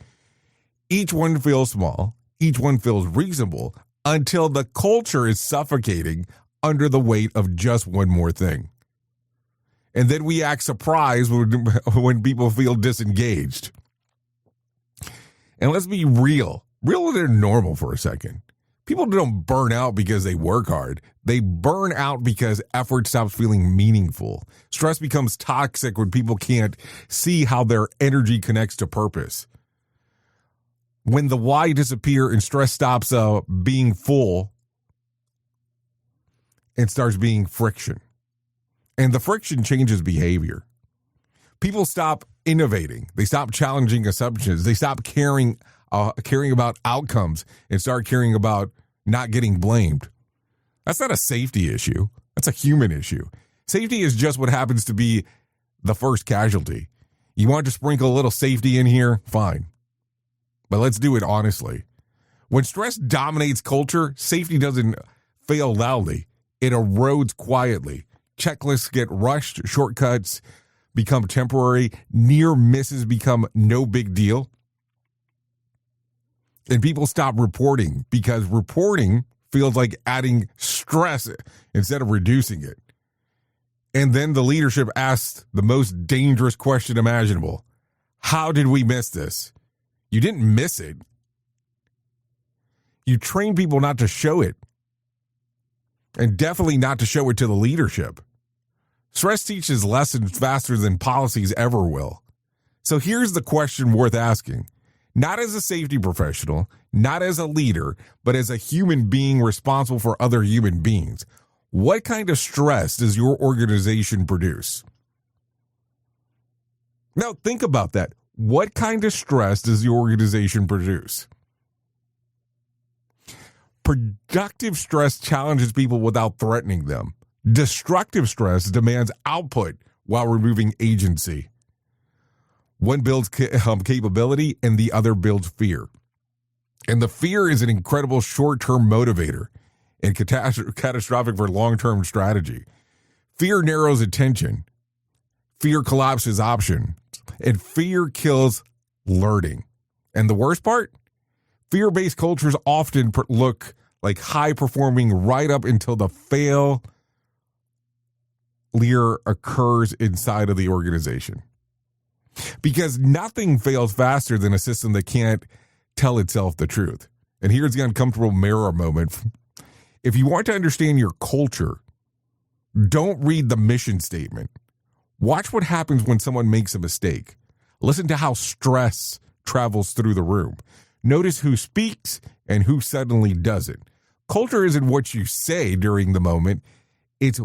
Speaker 6: Each one feels small, each one feels reasonable, until the culture is suffocating under the weight of just one more thing. And then we act surprised when people feel disengaged. And let's be real and normal for a second. People don't burn out because they work hard. They burn out because effort stops feeling meaningful. Stress becomes toxic when people can't see how their energy connects to purpose. When the why disappears and stress stops being full and starts being friction. And the friction changes behavior. People stop innovating. They stop challenging assumptions. They stop caring about outcomes and start caring about not getting blamed. That's not a safety issue. That's a human issue. Safety is just what happens to be the first casualty. You want to sprinkle a little safety in here? Fine. But let's do it honestly. When stress dominates culture, safety doesn't fail loudly. It erodes quietly. Checklists get rushed, shortcuts become temporary, near misses become no big deal. And people stop reporting because reporting feels like adding stress instead of reducing it. And then the leadership asks the most dangerous question imaginable. How did we miss this? You didn't miss it. You train people not to show it. And definitely not to show it to the leadership. Stress teaches lessons faster than policies ever will. So here's the question worth asking. Not as a safety professional, not as a leader, but as a human being responsible for other human beings. What kind of stress does your organization produce? Now think about that. What kind of stress does your organization produce? Productive stress challenges people without threatening them. Destructive stress demands output while removing agency. One builds capability and the other builds fear. And the fear is an incredible short-term motivator and catastrophic for long-term strategy. Fear narrows attention. Fear collapses options. And fear kills learning. And the worst part? Fear-based cultures often look like high-performing right up until the failure occurs inside of the organization. Because nothing fails faster than a system that can't tell itself the truth. And here's the uncomfortable mirror moment. If you want to understand your culture, don't read the mission statement. Watch what happens when someone makes a mistake. Listen to how stress travels through the room. Notice who speaks and who suddenly doesn't. Culture isn't what you say during the moment. It's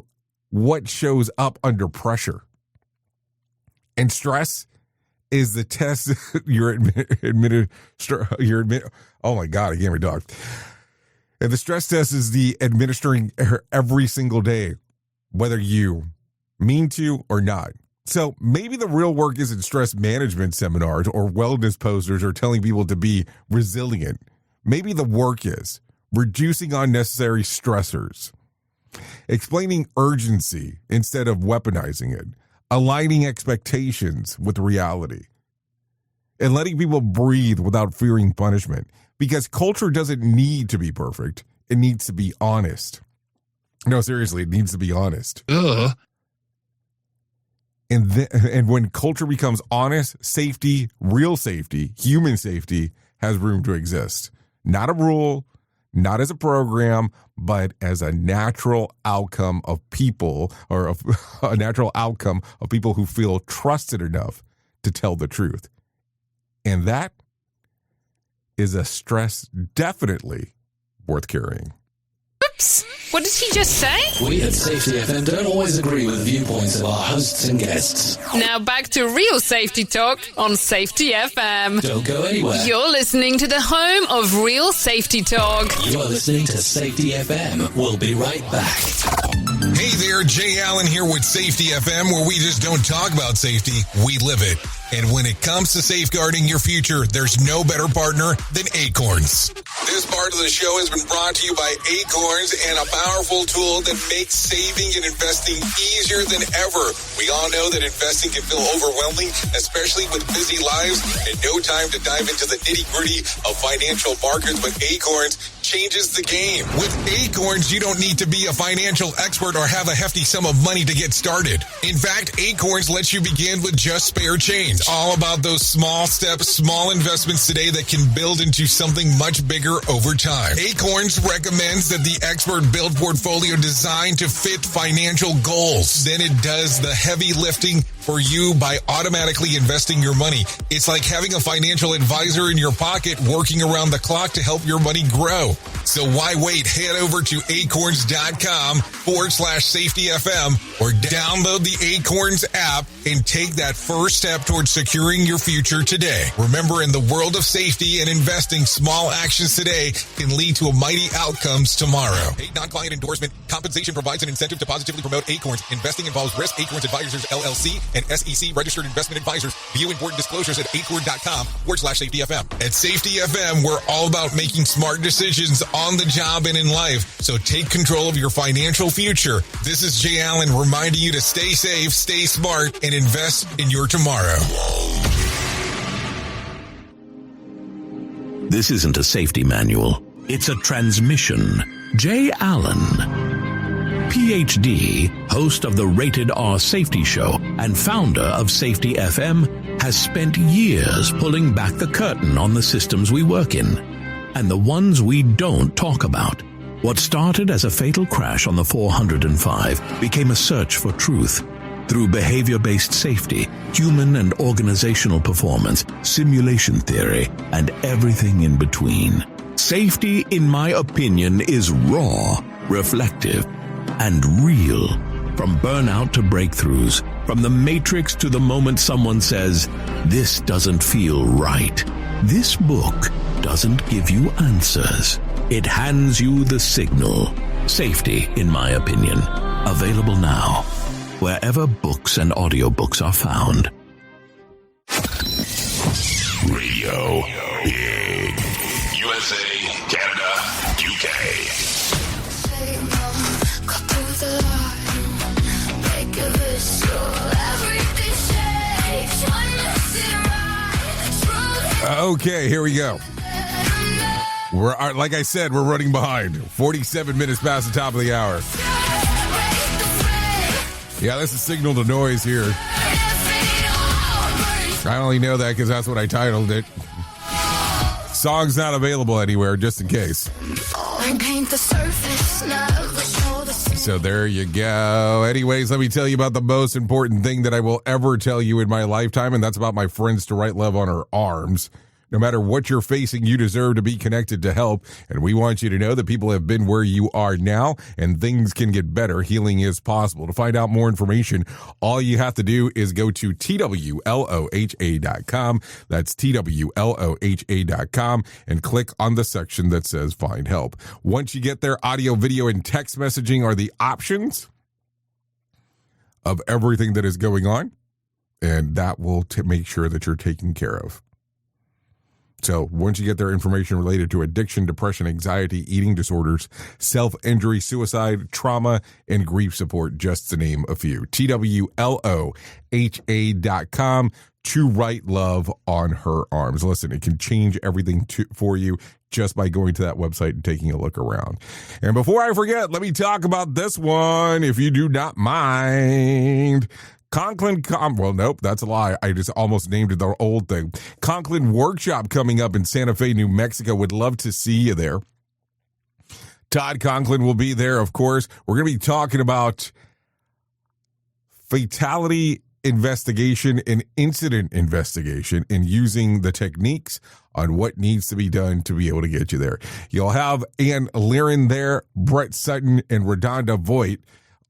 Speaker 6: what shows up under pressure. And stress is the test oh my God, I can't talk. And the stress test is the administering every single day, whether you mean to or not. So maybe the real work isn't stress management seminars or wellness posters or telling people to be resilient. Maybe the work is reducing unnecessary stressors, explaining urgency instead of weaponizing it, aligning expectations with reality, and letting people breathe without fearing punishment. Because culture doesn't need to be perfect. It needs to be honest. No, seriously, it needs to be honest. And when culture becomes honest, safety, real safety, human safety has room to exist. Not a rule, not as a program, but as a natural outcome of people, or a natural outcome of people who feel trusted enough to tell the truth. And that is a stress definitely worth carrying.
Speaker 1: Oops, what did he just say?
Speaker 20: We at Safety FM don't always agree with the viewpoints of our hosts and guests.
Speaker 1: Now back to real safety talk on Safety FM.
Speaker 20: Don't go anywhere.
Speaker 1: You're listening to the home of real safety talk.
Speaker 20: You are listening to Safety FM. We'll be right back.
Speaker 21: Hey there, Jay Allen here with Safety FM, where we just don't talk about safety, we live it. And when it comes to safeguarding your future, there's no better partner than Acorns. This part of the show has been brought to you by Acorns and a powerful tool that makes saving and investing easier than ever. We all know that investing can feel overwhelming, especially with busy lives and no time to dive into the nitty-gritty of financial markets, but Acorns changes the game. With Acorns, you don't need to be a financial expert or have a hefty sum of money to get started. In fact, Acorns lets you begin with just spare change. All about those small steps, small investments today that can build into something much bigger over time. Acorns recommends that the expert build portfolio designed to fit financial goals. Then it does the heavy lifting for you by automatically investing your money. It's like having a financial advisor in your pocket working around the clock to help your money grow. So why wait? Head over to acorns.com/safetyfm or download the Acorns app and take that first step towards securing your future today. Remember, in the world of safety and investing, small actions today can lead to mighty outcomes tomorrow. Paid non-client endorsement. Compensation provides an incentive to positively promote Acorns. Investing involves risk. Acorns Advisors, LLC, and SEC registered investment advisors. View important disclosures at acorn.com/safetyfm. At Safety FM, we're all about making smart decisions on the job and in life. So take control of your financial future. This is Jay Allen reminding you to stay safe, stay smart, and invest in your tomorrow.
Speaker 13: This isn't a safety manual. It's a transmission. Jay Allen, PhD, host of the Rated R Safety Show and founder of Safety FM, has spent years pulling back the curtain on the systems we work in and the ones we don't talk about. What started as a fatal crash on the 405 became a search for truth. Through behavior-based safety, human and organizational performance, simulation theory, and everything in between. Safety, in my opinion, is raw, reflective, and real. From burnout to breakthroughs, from the matrix to the moment someone says, "This doesn't feel right." This book doesn't give you answers. It hands you the signal. Safety, in my opinion. Available now, wherever books and audiobooks are found.
Speaker 2: Radio Big. USA, Canada, UK.
Speaker 6: Okay, here we go. Like I said, we're running behind. 47 minutes past the top of the hour. Yeah, that's a signal to noise here. I only know that because that's what I titled it. Song's not available anywhere, just in case. So there you go. Anyways, let me tell you about the most important thing that I will ever tell you in my lifetime, and that's about my friends to write love on her arms. No matter what you're facing, you deserve to be connected to help. And we want you to know that people have been where you are now and things can get better. Healing is possible. To find out more information, all you have to do is go to TWLOHA.com. That's TWLOHA.com and click on the section that says find help. Once you get there, audio, video, and text messaging are the options of everything that is going on. And that will make sure that you're taken care of. So once you get their information related to addiction, depression, anxiety, eating disorders, self-injury, suicide, trauma, and grief support, just to name a few. TWLOHA.com to write love on her arms. Listen, it can change everything for you just by going to that website and taking a look around. And before I forget, let me talk about this one, if you do not mind. Well, nope, that's a lie. I just almost named it the old thing. Conklin Workshop coming up in Santa Fe, New Mexico. Would love to see you there. Todd Conklin will be there, of course. We're going to be talking about fatality investigation and incident investigation and using the techniques on what needs to be done to be able to get you there. You'll have Ann Liren there, Brett Sutton, and Redonda Voigt,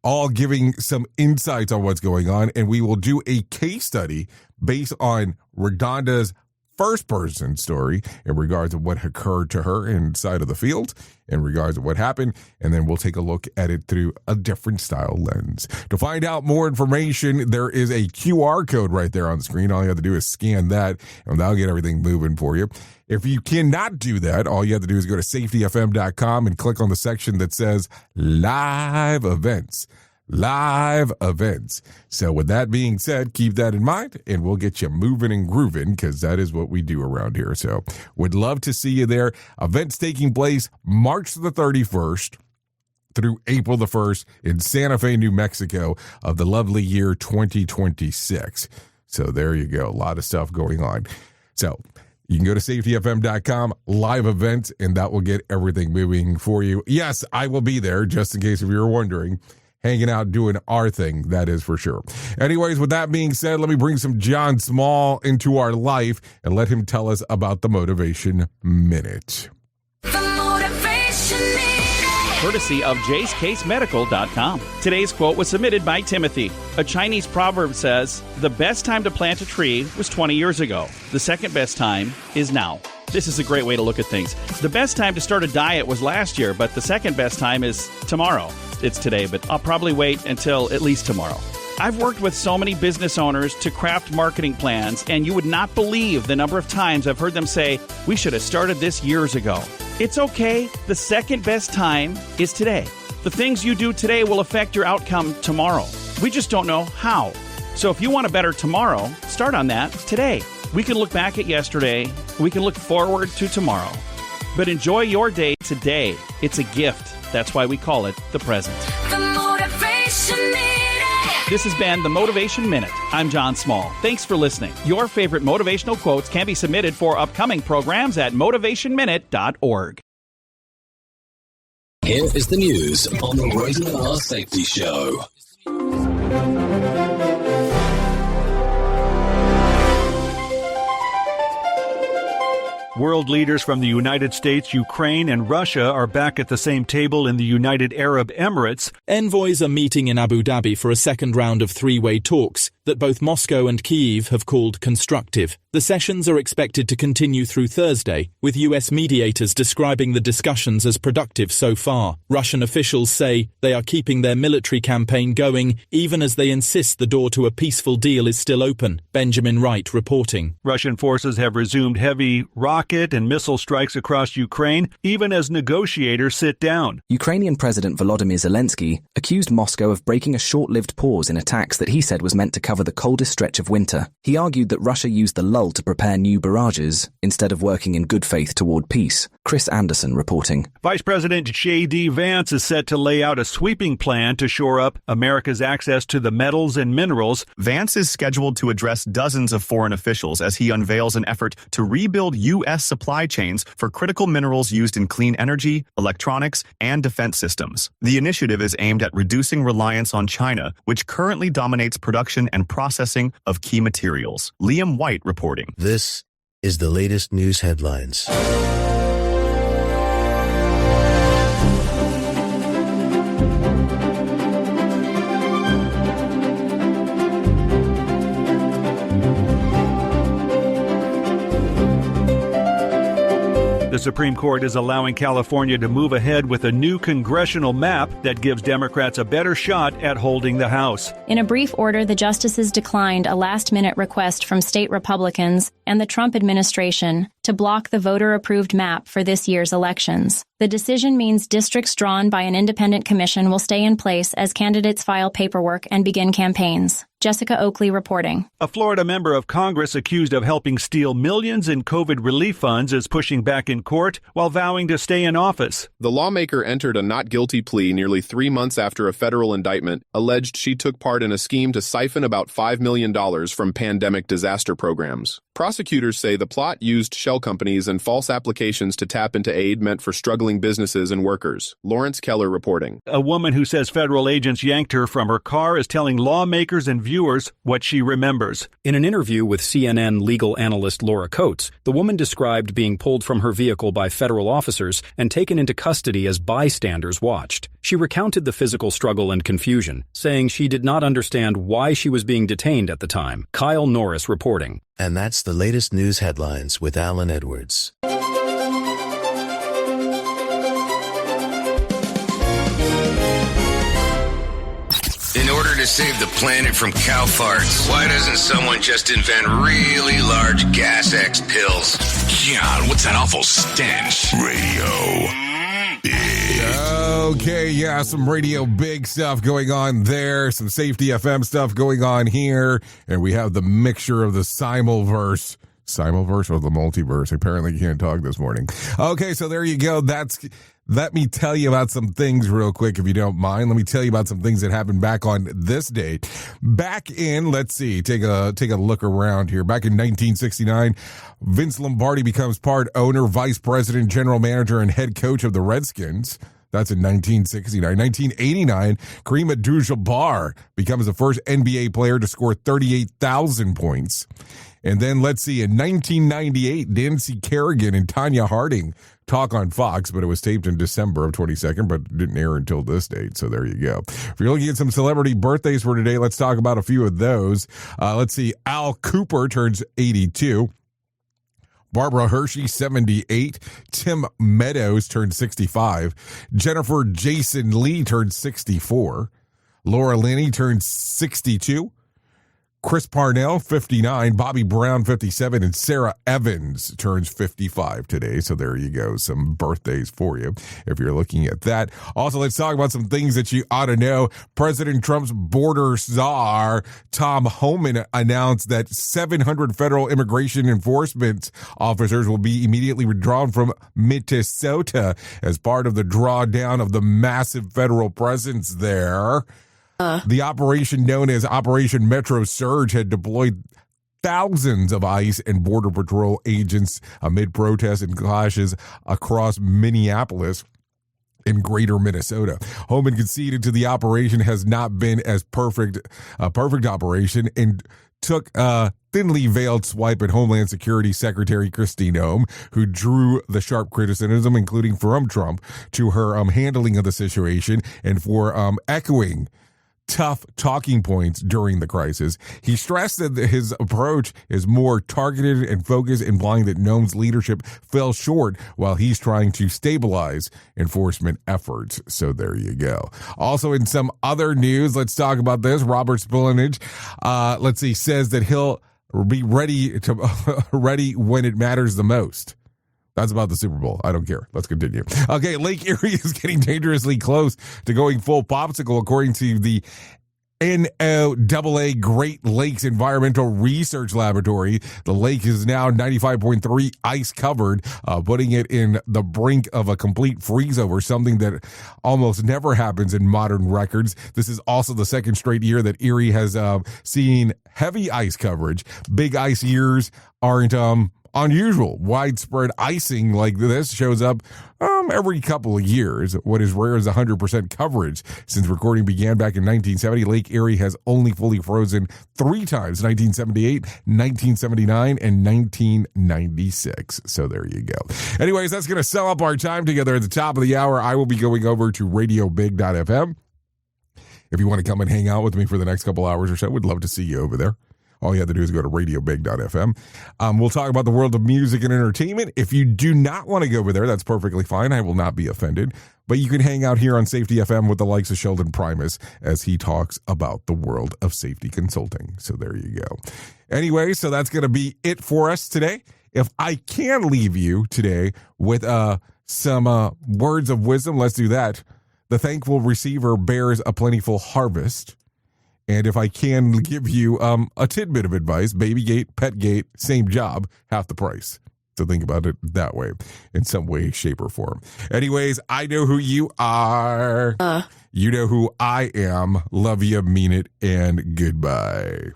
Speaker 6: all giving some insights on what's going on. And we will do a case study based on Redonda's first-person story in regards to what occurred to her inside of the field, in regards to what happened, and then we'll take a look at it through a different style lens. To find out more information, there is a QR code right there on the screen. All you have to do is scan that, and that'll get everything moving for you. If you cannot do that, all you have to do is go to safetyfm.com and click on the section that says Live Events. Live events. So with that being said, keep that in mind and we'll get you moving and grooving because that is what we do around here. So would love to see you there. Events taking place March the 31st through April the 1st in Santa Fe, New Mexico of the lovely year 2026. So there you go. A lot of stuff going on. So you can go to safetyfm.com, live events, and that will get everything moving for you. Yes, I will be there just in case if you were wondering. Hanging out, doing our thing, that is for sure. Anyways, with that being said, let me bring some John Small into our life and let him tell us about the Motivation Minute.
Speaker 3: Courtesy of JaceCaseMedical.com. Today's quote was submitted by Timothy. A Chinese proverb says, "The best time to plant a tree was 20 years ago. The second best time is now." This is a great way to look at things. The best time to start a diet was last year, but the second best time is tomorrow. It's today, but I'll probably wait until at least tomorrow. I've worked with so many business owners to craft marketing plans, and you would not believe the number of times I've heard them say, "We should have started this years ago." It's okay. The second best time is today. The things you do today will affect your outcome tomorrow. We just don't know how. So if you want a better tomorrow, start on that today. We can look back at yesterday. We can look forward to tomorrow. But enjoy your day today. It's a gift. That's why we call it the present.
Speaker 22: The Motivation Minute.
Speaker 3: This has been the Motivation Minute. I'm John Small. Thanks for listening. Your favorite motivational quotes can be submitted for upcoming programs at motivationminute.org.
Speaker 20: Here is the news on the Rated R Safety Show.
Speaker 23: World leaders from the United States, Ukraine, and Russia are back at the same table in the United Arab Emirates.
Speaker 24: Envoys are meeting in Abu Dhabi for a second round of three-way talks that both Moscow and Kyiv have called constructive. The sessions are expected to continue through Thursday, with US mediators describing the discussions as productive so far. Russian officials say they are keeping their military campaign going, even as they insist the door to a peaceful deal is still open. Benjamin Wright reporting.
Speaker 23: Russian forces have resumed heavy rocket and missile strikes across Ukraine, even as negotiators sit down.
Speaker 25: Ukrainian President Volodymyr Zelensky accused Moscow of breaking a short-lived pause in attacks that he said was meant to cover the coldest stretch of winter. He argued that Russia used the lull to prepare new barrages instead of working in good faith toward peace. Chris Anderson reporting.
Speaker 23: Vice President J.D. Vance is set to lay out a sweeping plan to shore up America's access to the metals and minerals.
Speaker 26: Vance is scheduled to address dozens of foreign officials as he unveils an effort to rebuild U.S. supply chains for critical minerals used in clean energy, electronics, and defense systems. The initiative is aimed at reducing reliance on China, which currently dominates production and processing of key materials. Liam White reporting.
Speaker 27: This is the latest news headlines.
Speaker 23: The Supreme Court is allowing California to move ahead with a new congressional map that gives Democrats a better shot at holding the House.
Speaker 28: In a brief order, the justices declined a last-minute request from state Republicans and the Trump administration to block the voter-approved map for this year's elections. The decision means districts drawn by an independent commission will stay in place as candidates file paperwork and begin campaigns. Jessica Oakley reporting.
Speaker 23: A Florida member of Congress accused of helping steal millions in COVID relief funds is pushing back in court while vowing to stay in office.
Speaker 29: The lawmaker entered a not guilty plea nearly 3 months after a federal indictment alleged she took part in a scheme to siphon about $5 million from pandemic disaster programs. Prosecutors say the plot used shell companies and false applications to tap into aid meant for struggling businesses and workers. Lawrence Keller reporting.
Speaker 23: A woman who says federal agents yanked her from her car is telling lawmakers and viewers what she remembers.
Speaker 30: In an interview with CNN legal analyst Laura Coates, the woman described being pulled from her vehicle by federal officers and taken into custody as bystanders watched. She recounted the physical struggle and confusion, saying she did not understand why she was being detained at the time. Kyle Norris reporting.
Speaker 27: And that's the latest news headlines with Alan Edwards.
Speaker 2: In order to save the planet from cow farts, why doesn't someone just invent really large gas X pills?
Speaker 4: God, what's that awful stench?
Speaker 2: Radio Big.
Speaker 6: Okay, yeah, some Radio Big stuff going on there, some Safety FM stuff going on here, and we have the mixture of the simulverse. Simulverse or the multiverse? Apparently can't talk this morning. Okay, so there you go. Let me tell you about some things real quick, if you don't mind. Let me tell you about some things that happened back on this date. Back in, let's see, take a look around here. Back in 1969, Vince Lombardi becomes part owner, vice president, general manager, and head coach of the Redskins. That's in 1969. 1989, Kareem Abdul-Jabbar becomes the first NBA player to score 38,000 points. And then let's see, in 1998, Nancy Kerrigan and Tanya Harding talk on Fox, but it was taped in December of 22nd, but didn't air until this date. So there you go. If you're looking at some celebrity birthdays for today, let's talk about a few of those. Let's see, Al Cooper turns 82. Barbara Hershey, 78. Tim Meadows turned 65. Jennifer Jason Lee turned 64. Laura Linney turned 62. Chris Parnell, 59, Bobby Brown, 57, and Sarah Evans turns 55 today. So there you go. Some birthdays for you if you're looking at that. Also, let's talk about some things that you ought to know. President Trump's border czar, Tom Homan, announced that 700 federal immigration enforcement officers will be immediately withdrawn from Minnesota as part of the drawdown of the massive federal presence there. The operation known as Operation Metro Surge had deployed thousands of ICE and Border Patrol agents amid protests and clashes across Minneapolis in greater Minnesota. Homan conceded to the operation has not been as perfect operation and took a thinly veiled swipe at Homeland Security Secretary Kristi Noem, who drew the sharp criticism, including from Trump, to her handling of the situation and for echoing tough talking points during the crisis. He stressed that his approach is more targeted and focused, implying that Noem's leadership fell short while he's trying to stabilize enforcement efforts. So there you go. Also, in some other news, let's talk about this. Robert Spilinage, says that he'll be ready when it matters the most. That's about the Super Bowl. I don't care. Let's continue. Okay, Lake Erie is getting dangerously close to going full popsicle, according to the NOAA Great Lakes Environmental Research Laboratory. The lake is now 95.3 ice covered, putting it in the brink of a complete freeze over, something that almost never happens in modern records. This is also the second straight year that Erie has seen heavy ice coverage. Big ice years aren't unusual. Widespread icing like this shows up every couple of years. What is rare is 100% coverage. Since recording began back in 1970, Lake Erie has only fully frozen 3 times, 1978, 1979, and 1996. So there you go. Anyways, that's going to sum up our time together. At the top of the hour, I will be going over to radiobig.fm. If you want to come and hang out with me for the next couple hours or so, we'd love to see you over there. All you have to do is go to radiobig.fm. We'll talk about the world of music and entertainment. If you do not want to go over there, that's perfectly fine. I will not be offended. But you can hang out here on Safety FM with the likes of Sheldon Primus as he talks about the world of safety consulting. So there you go. Anyway, so that's going to be it for us today. If I can leave you today with some words of wisdom, let's do that. The thankful receiver bears a plentiful harvest. And if I can give you a tidbit of advice, Babygate, Petgate, same job, half the price. So think about it that way, in some way, shape, or form. Anyways, I know who you are. You know who I am. Love you, mean it, and goodbye.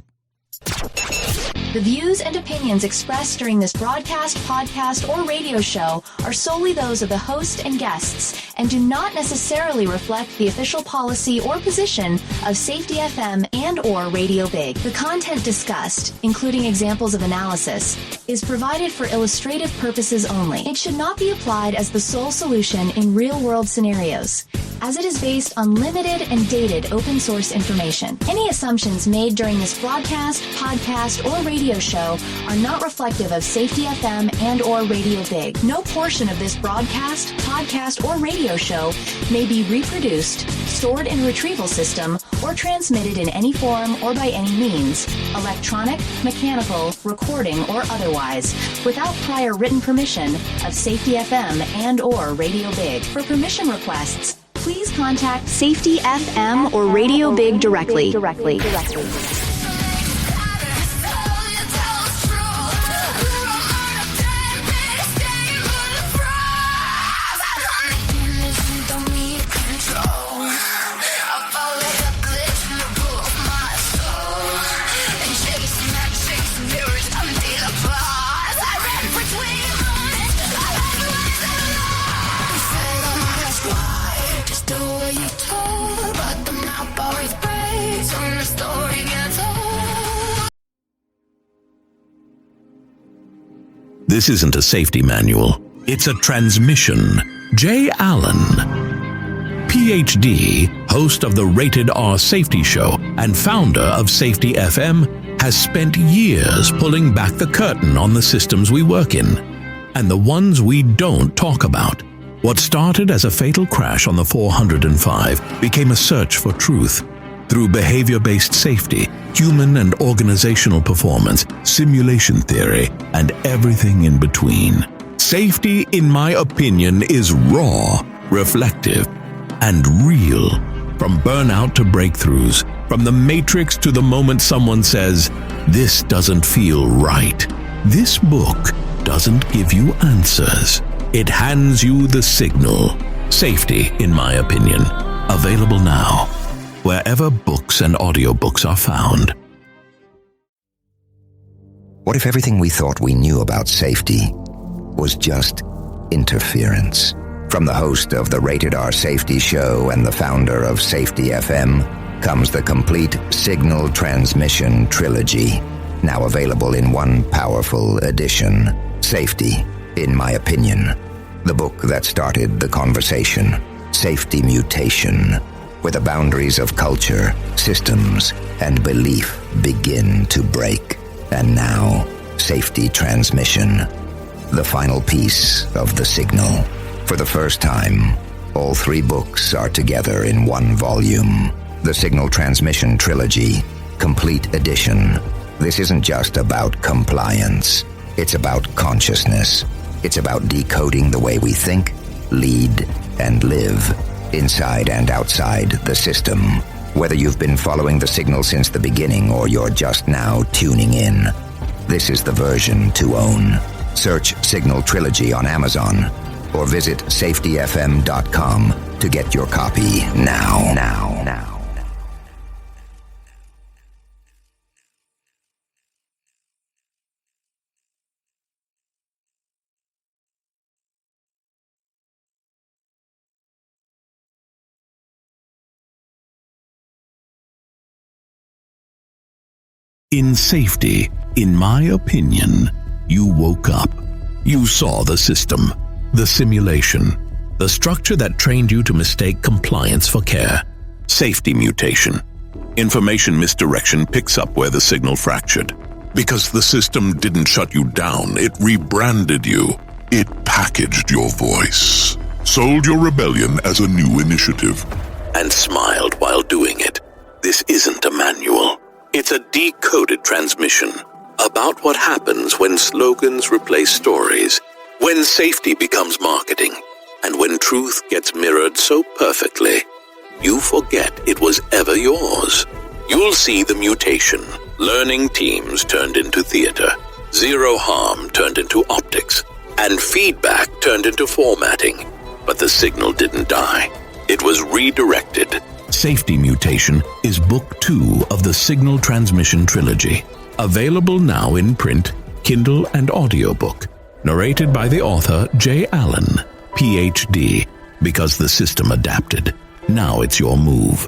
Speaker 5: The views and opinions expressed during this broadcast, podcast, or radio show are solely those of the host and guests and do not necessarily reflect the official policy or position of Safety FM and or Radio Big. The content discussed, including examples of analysis, is provided for illustrative purposes only. It should not be applied as the sole solution in real-world scenarios, as it is based on limited and dated open source information. Any assumptions made during this broadcast, podcast, or radio radio show are not reflective of Safety FM and or Radio Big. No portion of this broadcast, podcast, or radio show may be reproduced, stored in a retrieval system, or transmitted in any form or by any means, electronic, mechanical, recording, or otherwise, without prior written permission of Safety FM and or Radio Big. For permission requests, please contact Safety FM or Radio Big directly.
Speaker 13: This isn't a safety manual. It's a transmission. Jay Allen, PhD, host of the Rated R Safety Show and founder of Safety FM, has spent years pulling back the curtain on the systems we work in and the ones we don't talk about. What started as a fatal crash on the 405 became a search for truth. Through behavior-based safety, human and organizational performance, simulation theory, and everything in between. Safety, in my opinion, is raw, reflective, and real. From burnout to breakthroughs, from the matrix to the moment someone says, "This doesn't feel right." This book doesn't give you answers. It hands you the signal. Safety, in my opinion. Available now, wherever books and audiobooks are found.
Speaker 7: What if everything we thought we knew about safety was just interference? From the host of the Rated R Safety Show and the founder of Safety FM comes the complete Signal Transmission Trilogy, now available in one powerful edition. Safety, in my opinion. The book that started the conversation. Safety Mutation, where the boundaries of culture, systems, and belief begin to break. And now, Safety Transmission, the final piece of the signal. For the first time, all three books are together in one volume. The Signal Transmission Trilogy, Complete Edition. This isn't just about compliance. It's about consciousness. It's about decoding the way we think, lead, and live, inside and outside the system. Whether you've been following the signal since the beginning or you're just now tuning in, this is the version to own. Search Signal Trilogy on Amazon or visit safetyfm.com to get your copy now.
Speaker 13: In safety, in my opinion, you woke up. You saw the system, the simulation, the structure that trained you to mistake compliance for care. Safety mutation. Information misdirection picks up where the signal fractured. Because the system didn't shut you down, it rebranded you. It packaged your voice, sold your rebellion as a new initiative, and smiled while doing it. This isn't a manual. It's a decoded transmission about what happens when slogans replace stories, when safety becomes marketing, and when truth gets mirrored so perfectly, you forget it was ever yours. You'll see the mutation. Learning teams turned into theater, zero harm turned into optics, and feedback turned into formatting. But the signal didn't die. It was redirected. Safety Mutation is Book 2 of the Signal Transmission Trilogy. Available now in print, Kindle, and audiobook. Narrated by the author Jay Allen, PhD. Because the system adapted. Now it's your move.